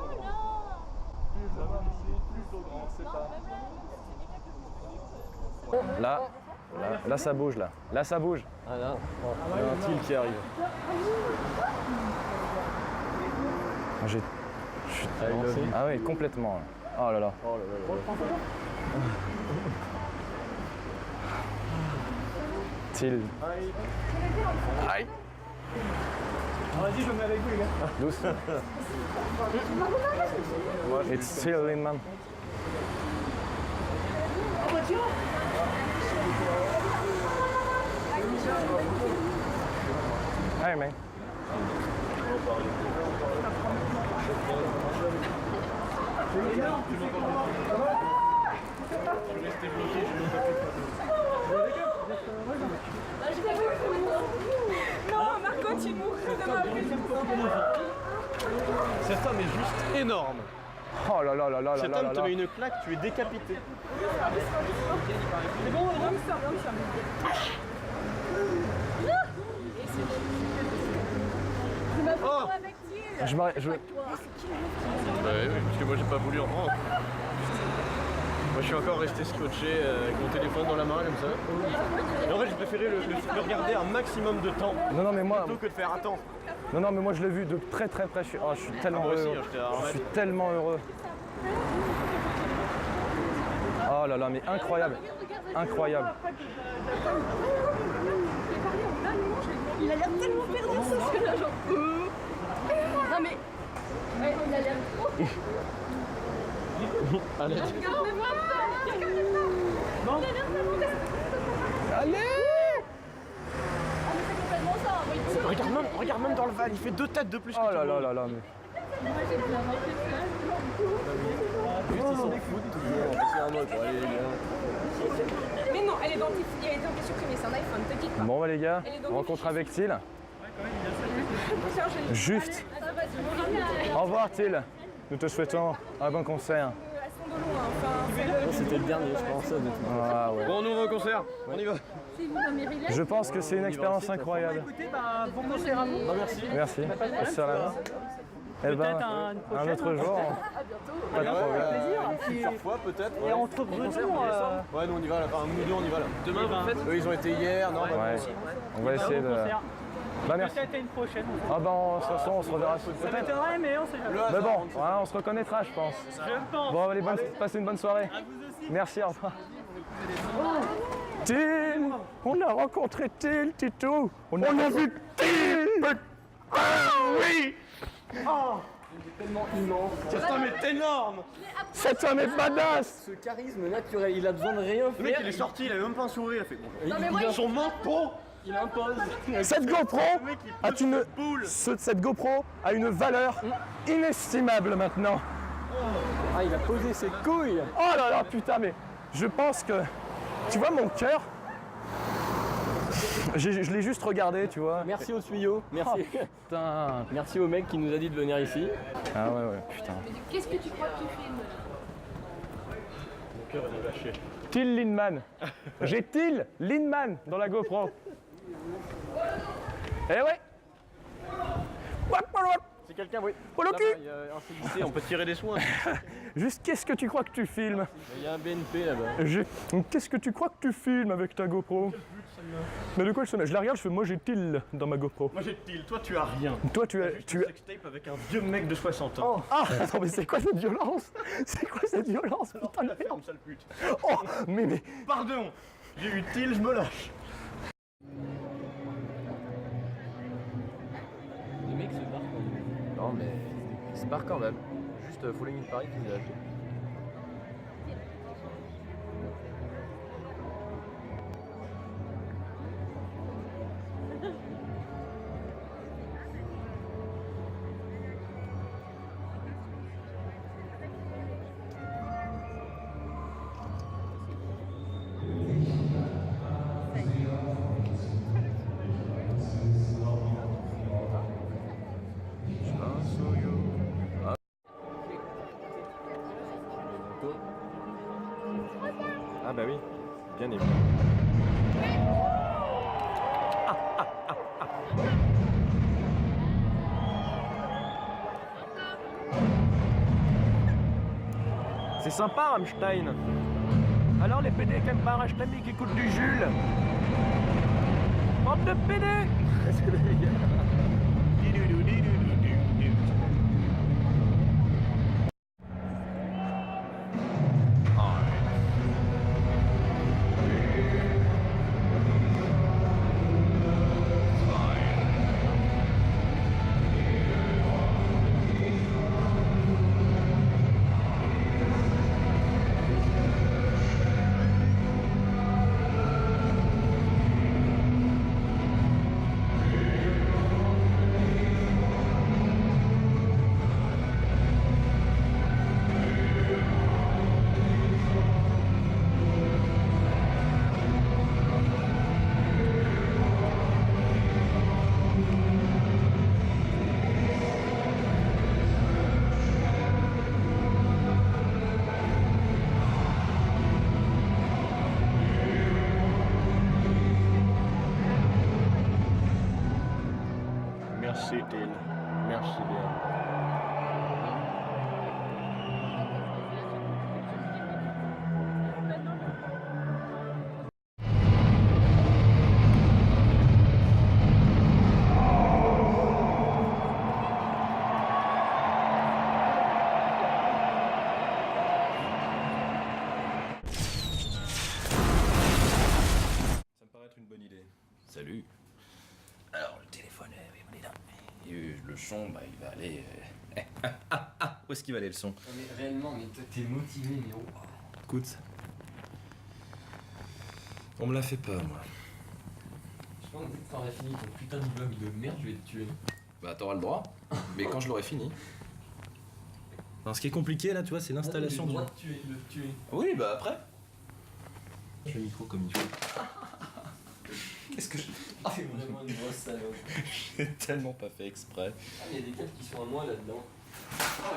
B: Plutôt grand, c'est pas.
G: Là ça bouge là. Là ça bouge.
B: Ah là, il y a un til qui arrive.
G: Je suis lancé. Ah oui, complètement. Oh là là.
B: Oh là là là.
G: Til. Aïe.
I: Vas-y, je me mets avec vous, les gars.
G: Douce. It's still in, man. Hey, man.
A: Non, Marco, tu mourrais de ma vie.
B: Cet homme est juste énorme.
G: Oh là là là là
B: Cet
G: là
B: homme
G: là
B: te
G: là.
B: met une claque, tu es décapité.
A: C'est bon, on ça. Je m'appelle
B: Oh.
A: avec Thiel.
G: Je
B: Bah oui, parce que moi j'ai pas voulu en prendre. Moi je suis encore resté scotché avec mon téléphone dans la main comme ça. Et en fait j'ai préféré le regarder un maximum de temps
G: Non, non, mais moi,
B: plutôt que de faire attends.
G: non, non, mais moi je l'ai vu de très très près. Je suis tellement
B: moi aussi,
G: heureux.
B: hein, j'étais à un
G: Je suis
B: mètre.
G: tellement heureux. Oh là là, mais incroyable. Incroyable.
A: il a l'air tellement perdu ce là genre. Non mais. Ouais, il a l'air trop.
B: Allez.
A: Regardez-moi ça. Regardez-moi.
B: Bon.
A: Il a l'air tellement perdu.
B: Allez.
A: On fait complètement ça.
B: Regarde même dans le Val, il fait 2 têtes de plus que tout le monde.
G: là, mais...
A: Moi j'ai bien marqué ça.
B: Juste ils s'en foutent toujours, parce qu'il y a un autre. Allez les gars.
K: Mais non, elle est dans supprimée, c'est un iPhone, te dis pas.
G: Bon bah les gars, rencontre avec Thiel. Juste. Au revoir Thiel. Nous te souhaitons un bon concert.
B: C'était le dernier, je pense.
G: Ah ouais.
B: Bon, nouveau concert, on y va.
G: Je pense que c'est une expérience incroyable.
I: Écoutez, bah, bon concert à vous.
B: Merci.
G: Merci. On se serre la main. Eh ben, un autre jour. Pas de problème.
B: Plusieurs fois peut-être.
I: Et entre Bredon,
B: Ouais, nous on y va là. Enfin, nous deux on y va là. Demain vous faites. Eux ils ont été hier, non?
G: Ouais. On va essayer de. Bah merci.
I: peut-être à une prochaine.
G: Ah bah de toute façon on se reverra.
I: Ça m'étonnerait, mais on sait jamais.
G: Mais bon, ouais, on se reconnaîtra je pense.
I: Je pense.
G: Bon allez, passez une bonne soirée.
I: À vous aussi.
G: Merci, au revoir. Til, on a rencontré Til, Tito. On a vu Til. Ah oui.
B: Tellement immense. Cet homme est énorme.
G: Cet homme est badass.
B: Ce charisme naturel, il a besoin de rien faire. Le mec il est sorti, il a même pas un sourire, il a fait bonjour. Il a son menton. Il impose.
G: Cette GoPro a une valeur inestimable maintenant.
B: Ah, il a posé ses couilles.
G: Oh là là, putain, mais je pense que... Tu vois mon cœur? Je l'ai juste regardé, tu vois.
B: Merci au tuyau. Merci.
G: Oh, putain.
B: Merci au mec qui nous a dit de venir ici.
G: Ah ouais, putain.
A: Qu'est-ce que tu crois que tu filmes?
B: Mon cœur est lâché.
G: Till Lindemann. J'ai Till Lindemann dans la GoPro. Eh ouais.
B: C'est quelqu'un, oui.
G: Oh le
B: Là-bas,
G: cul.
B: il y a un CIC, on peut tirer des soins.
G: Juste, qu'est-ce que tu crois que tu filmes?
B: Il y a un BNP là-bas.
G: Qu'est-ce que tu crois que tu filmes avec ta GoPro? Mais de quoi je la regarde, je fais moi j'ai Till dans ma GoPro.
B: Moi j'ai Till, toi tu as rien.
G: Toi tu as...
B: Juste un sextape avec un vieux mec de 60 ans.
G: Oh. Ah attends mais c'est quoi cette violence? C'est quoi cette violence? Putain de merde.
B: Sale pute.
G: Oh mais...
B: Pardon. J'ai eu Till, je me lâche. Les mecs se barrent quand même. Non mais ils se barrent quand même. Juste faut les de Paris qu'ils aient acheté. Ah bah oui, bien évidemment. C'est sympa Rammstein. Alors les PD qui aiment pas Rammstein mais qui écoutent du Jules. Bande de PD.
F: son, bah il va aller... Où est-ce qu'il va aller le son?
D: Non, mais réellement, mais toi t'es motivé, mais oh.
F: Écoute. On me la fait pas, moi.
D: Je pense que quand t'auras fini ton putain de vlog de merde, je vais te tuer.
F: Bah t'auras le droit, mais quand je l'aurai fini. Alors, ce qui est compliqué là, tu vois, c'est l'installation du...
D: de le tuer.
F: Oui, bah après. Je fais le micro comme il faut. Qu'est-ce que je...
D: C'est vraiment une grosse salope.
F: J'ai tellement pas fait exprès.
D: Ah, il y a des câbles qui sont à moi là-dedans.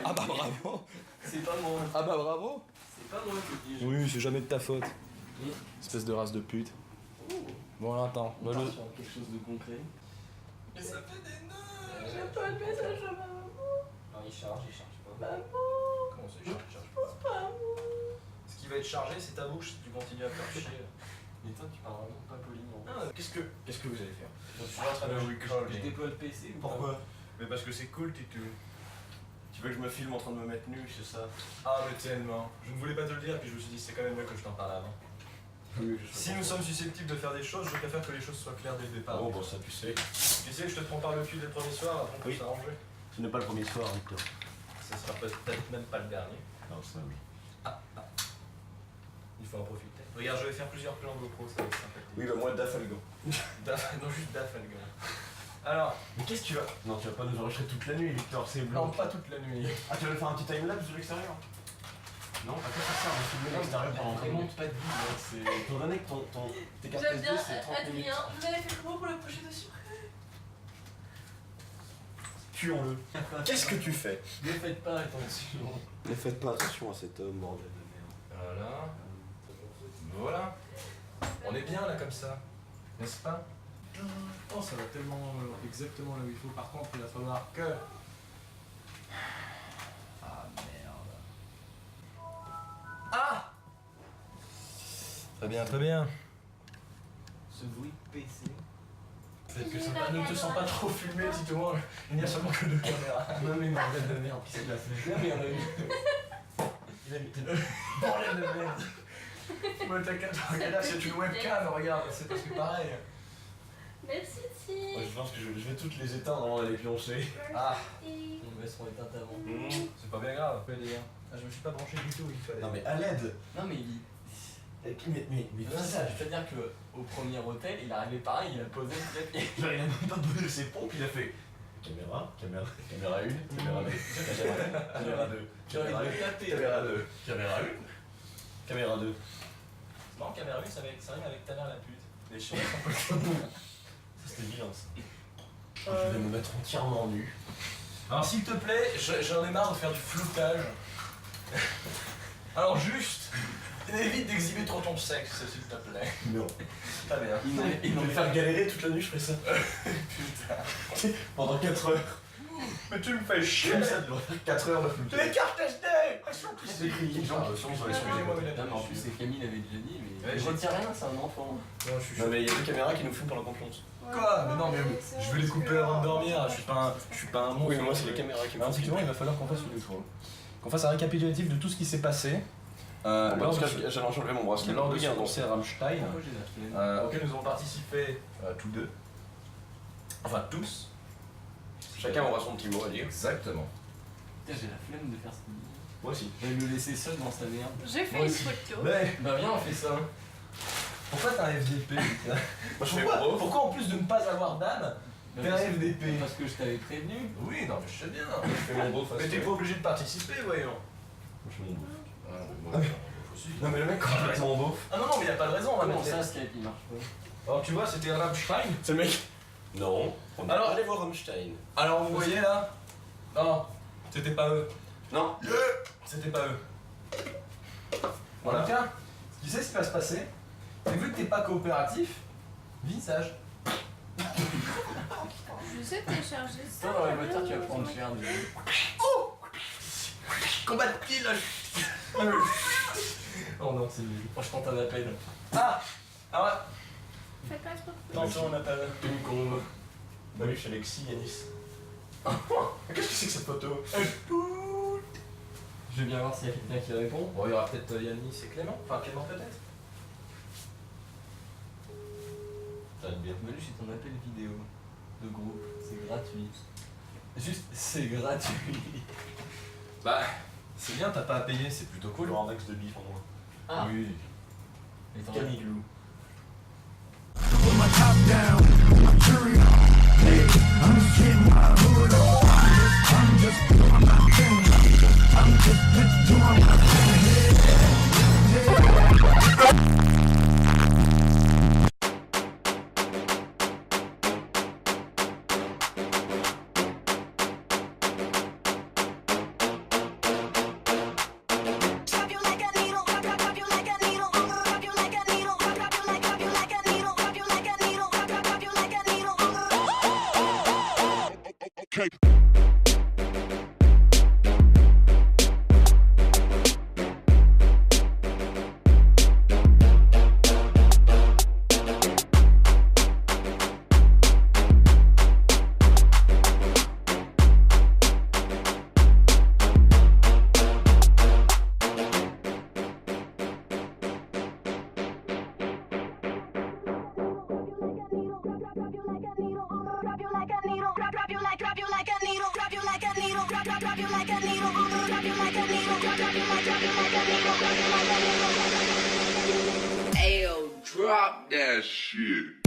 F: Ah bah bravo.
D: C'est pas moi.
F: Ah bah bravo.
D: C'est pas moi qui dis.
F: Oui, c'est jamais de ta faute. Espèce de race de pute. Bon alors attends,
D: On part sur quelque chose de concret.
A: Mais ça fait des nœuds. J'ai pas le message à ma maman.
D: Non, il charge pas.
A: Maman.
F: Comment ça, il charge
A: Je pense pas à moi.
F: Ce qui va être chargé, c'est ta bouche si tu continues à faire chier.
D: Mais toi, tu parles vraiment pas poliment.
F: Qu'est-ce que vous allez faire?
D: Je déploie le PC ou pas?
B: Pourquoi? Mais parce que c'est cool, Titu. Tu veux que je me filme en train de me mettre nu, c'est ça?
F: Ah mais tellement. Je ne voulais pas te le dire, puis je me suis dit c'est quand même mieux que je t'en parle avant. Si nous sommes susceptibles de faire des choses, je préfère que les choses soient claires dès le départ.
B: Oh bon, ça tu sais.
F: Tu sais que je te prends par le cul dès le premier soir, après on peut s'arranger.
B: Ce n'est pas le premier soir, Victor.
F: Ce sera peut-être même pas le dernier.
B: Non, ça oui.
F: Il faut en profiter. Regarde, je vais faire plusieurs plans GoPro, ça va être sympathique.
B: Oui, bah moi, Dafalgan.
F: Non, juste Dafalgan. Alors,
B: Mais qu'est-ce que tu vas... Non, tu vas pas nous enregistrer toute la nuit, Victor, c'est bleu.
F: non, pas toute la nuit.
B: Ah, tu vas faire un petit timelapse de l'extérieur? Non, à quoi ça sert de filmer l'extérieur pendant 30 minutes?
D: Pas de vie, mec, c'est...
B: Étant donné que tes cartes
A: J'aime
B: SD,
A: bien
B: c'est 30 minutes.
A: Adrien. Vous avez fait comment pour le projet dessus?
B: Tuons-le. Qu'est-ce que tu fais?
D: Ne faites pas attention.
B: Ne faites pas attention à cet homme, bordel de merde.
F: Voilà. Voilà. On est bien là comme ça, n'est-ce pas? Oh, ça va tellement exactement là où il faut. Par contre, il va falloir que... Ah merde. Ah! Très bien, très bien.
D: Ce bruit de PC.
F: Peut-être que ne te sens pas trop filmé, Tito. Il n'y a seulement que deux caméras.
D: Non mais bordel de merde, c'est de la flemme. Mais on a eu...
F: Il a mis... Bordel de merde. Ouais, t'inquiète, regarde, c'est une webcam, regarde, c'est presque pareil.
A: Merci, Ti.
B: Ouais, je pense que je vais toutes les éteindre avant d'aller pioncer.
F: Ah,
D: On va se être avant.
F: c'est pas bien grave. Ah, je me suis pas branché du tout, il fallait...
B: Non mais à l'aide.
D: Non mais il...
B: Mais
D: ça, je veux dire qu'au premier hôtel, il est arrivé pareil, il a posé le trépied.
B: Genre, il a même pas posé ses pompes, il a fait caméra 1, caméra 2, caméra 2, caméra 1, caméra 2, caméra 1, caméra 2.
F: C'est marrant, caméra 1, ça rime avec ta mère la pute.
B: Les chiens sont pas ça, c'était vilain ça. Je vais me mettre entièrement nu.
F: Alors s'il te plaît, j'en ai marre de faire du floutage. Alors juste, évite d'exhiber trop ton sexe, s'il te plaît.
B: Non.
F: Ta mère.
B: Ils vont me faire galérer toute la nuit, je ferai ça.
F: Putain.
B: Pendant 4 heures.
F: Mais tu me fais chier.
B: Comme ça, tu dois faire 4 heures de floutage.
F: Les cartes SD. Elles sont
B: C'est écrit, les gens de son sur les
F: Excusez-moi, mais
D: Non mais en plus, c'est Camille l'avait déjà dit, mais...
F: Ouais,
D: je retiens rien, c'est un enfant.
F: Non, je suis
B: Non mais il y a des caméras qui nous filment pendant qu'on plonge.
F: Quoi? Mais non, mais je vais les couper avant de dormir, je suis pas un monstre.
B: Oui mais moi c'est les caméras qui me
F: Alors,
B: filment.
F: effectivement, il va falloir qu'on fasse une fois. Qu'on fasse un récapitulatif de tout ce qui s'est passé.
B: Bon, parce que j'allais enlever mon bracelet.
F: Lors de ce concert Rammstein,
D: Moi j'ai la flemme.
F: auquel nous avons participé tous deux. Enfin tous.
B: Chacun aura son petit mot à dire.
F: Exactement.
D: Putain, j'ai la flemme de faire ça.
B: Moi aussi.
D: Je vais le laisser seul dans sa merde.
A: J'ai fait
F: Moi
A: une
F: aussi.
A: photo.
F: Mais
D: Bah viens, on fait ça.
F: pourquoi t'as un FDP?
B: Moi je fais
F: Pourquoi, pourquoi en plus de ne pas avoir d'âme, t'es un FDP?
D: Parce que je t'avais prévenu.
F: Oui, non mais je sais bien.
B: Je fais mon beau
F: Mais t'es pas obligé de participer, voyons.
B: Je fais mon beau.
F: Non mais le mec
B: Complètement beau.
F: Ah non, mais y a pas de raison, on va
D: Comment
F: mettre...
D: ça, Skype, il marche pas?
F: Alors tu vois, c'était Rammstein.
B: C'est le mec. Non.
F: Alors-
B: allez voir Rammstein.
F: Alors vous voyez là? Non, c'était pas eux.
B: Non.
F: C'était pas eux. Voilà. En tout cas, tu sais ce qui va se passer? C'est que vu que t'es pas coopératif, visage.
A: Je sais télécharger ça.
D: Toi, dans les moteurs, tu vas prendre cher.
F: Combat-il. Oh non, c'est nul.
D: Moi, je tente un appel.
F: Ah ouais.
A: Faites pas trop.
F: Attention, on appelle.
B: Une combe. Bah oui, je suis Alexis Yanis. Qu'est-ce que c'est que cette photo?
D: Je vais bien voir s'il y a quelqu'un qui répond.
F: Bon, il y aura peut-être Yannis et Clément. Enfin, Clément peut-être.
B: Ça va être bien.
D: Manu, c'est ton appel vidéo de groupe. C'est gratuit.
F: Juste, c'est gratuit. Bah, c'est bien, t'as pas à payer, c'est plutôt cool.
B: Genre un max de bif en moins.
F: Ah oui. Caniglou.
L: Ayo, drop that shit.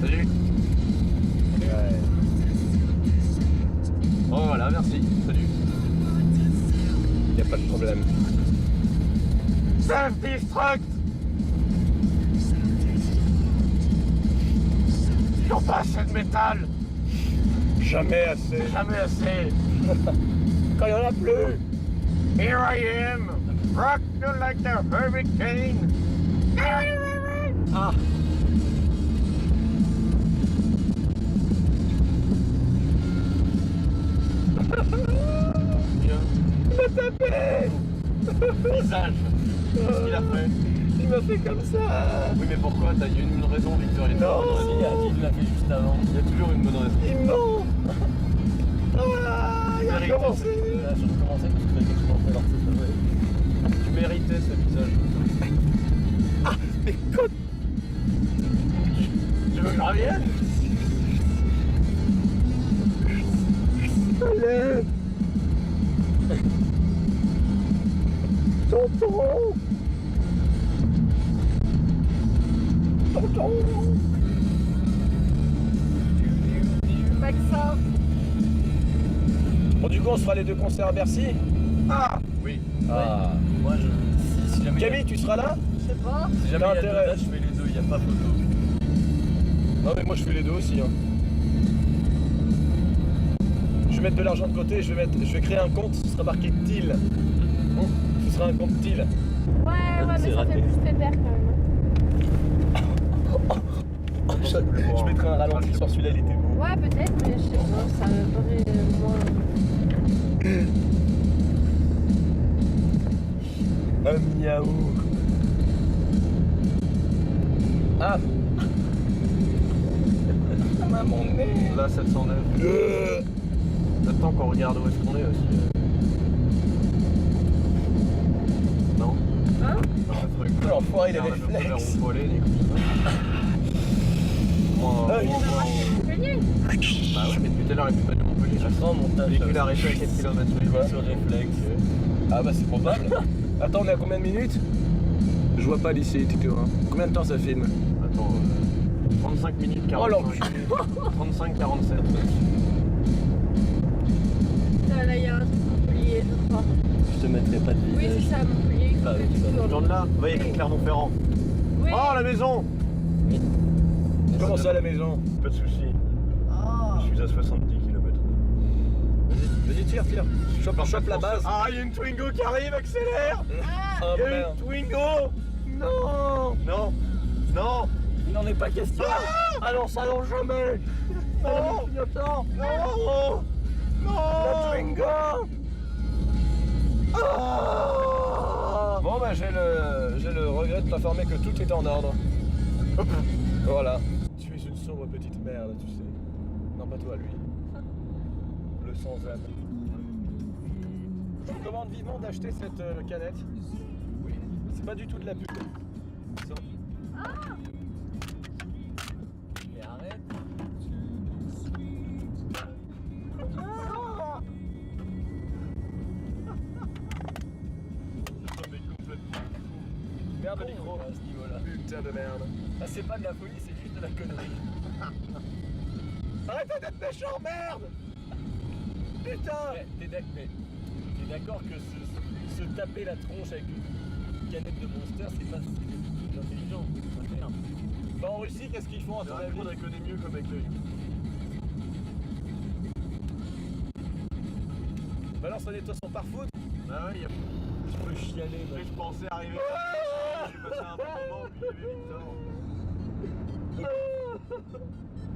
B: Salut. Bon voilà, merci. Salut. Y a pas de problème. Self-destruct. Ils n'ont pas assez de métal. Jamais assez. Jamais assez. Quand il n'y en a plus. Here I am. Rock you like a hurricane. Ah. Il m'a tapé. Visage. Qu'est-ce qu'il a fait? Il m'a fait comme ça. Oui mais pourquoi? T'as eu une raison, Victor? Non. Il l'a fait juste avant. Il y a toujours une bonne raison. Il ment. Ah, il a recommencé. Là, j'ai recommencé parce que t'as quelque chose en fait. Tu méritais ce visage. Ah, mais quoi? Tu veux que je revienne? Allez. Tonton. Tonton.
A: Maxime.
F: Bon, du coup, on se fera les 2 concerts à Bercy.
B: Ah oui.
F: Ah. Moi, si jamais. Camille, tu seras là?
A: Je sais pas.
F: Si jamais il y a 2 dates, je fais les 2, il n'y a pas photo. Non, mais moi, je fais les 2 aussi. Hein. Je vais mettre de l'argent de côté, je vais créer un compte, ce sera marqué TIL. Ce sera un compte TIL.
A: Ouais, mais ça fait plus pépère quand même.
F: Je mettrai un ralenti sur celui-là, il était beau.
A: Ouais, peut-être, mais je sais pas, ça me paraît moins.
F: Un miaou. Ah. Ça m'a mon nez.
B: Là, 709. Le temps qu'on regarde où est-ce qu'on est aussi.
G: l'enfoiré des réflexes. Moi,
B: Bah ouais, mais depuis tout à l'heure, il peut pas de Montpellier.
G: Sans montage.
B: J'ai pu l'arrêter à 4 km
G: Ce réflexe. Ah bah c'est probable. Attends, on est à combien de minutes? Je vois pas d'ici, Tito. Hein. Combien de temps ça filme?
B: Attends, 35 minutes 45. 35-47.
A: Là, il y a un truc Montpellier, je crois.
G: Je te mettrai pas de visage.
A: Oui, c'est ça, Montpellier.
B: Tu tournes là? Va, il y a écrit Clermont-Ferrand.
A: Oui.
B: Oh, la maison!
G: Comment ça, la maison?
B: Pas de soucis. Je suis à 70 km.
G: Vas-y, tire. Chope la base.
B: Ah, il y a une Twingo qui arrive, accélère!
G: Oh
B: Il y a
G: merde.
B: une Twingo! Non! Non! Non!
G: Il n'en est pas question. Ah non, ça non jamais.
B: Non!
G: Clignotant.
B: Non!
G: La
B: Non!
G: Twingo. Ah. Bon bah j'ai le regret de t'informer que tout est en ordre. Voilà. Tu es une sombre petite merde, tu sais. Non, pas toi, lui. Le sans-âme. Je vous recommande vivement d'acheter cette canette. Oui. C'est pas du tout de la pub. Et arrête. Merde le micro à ce niveau-là. Putain de merde. Ah, c'est pas de la folie, c'est juste de la connerie. Arrêtez d'être méchant, merde! Putain! T'es d'accord que se taper la tronche avec une canette de Monster, c'est pas intelligent. Bah en Russie, qu'est-ce qu'ils font à ton avis?
B: On connaît mieux comme avec l'œil.
G: Balance un nettoie son pare-foot.
B: Bah ouais,
G: Je peux chialer.
B: je pensais arriver. J'ai passé un bon moment, puis il y avait Victor.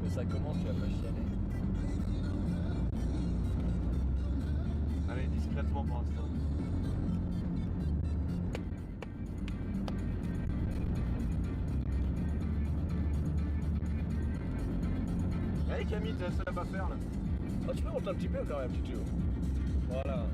G: Mais ça commence, tu vas pas chialer.
B: Allez, discrètement pour l'instant. Allez Camille, t'as ça à pas faire là.
G: Ah, tu peux monter un petit peu quand même, Tutu. Voilà.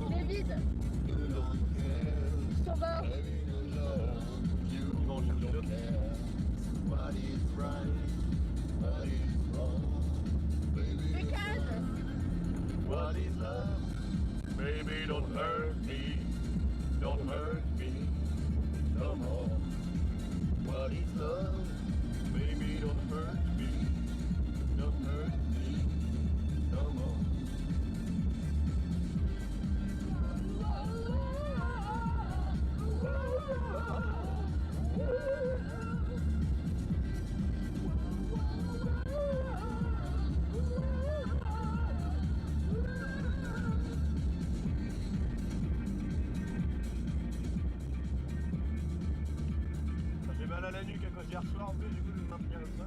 A: Il est vide. Sur bord.
B: Ils vont en chercher d'autres.
A: Bécane.
B: What is love? Baby, don't hurt me. Don't hurt me no more. What is love? Baby, don't hurt me. Don't hurt me no more. J'ai mal à la nuque à cause d'hier soir, en plus du coup je vais me maintenir comme ça.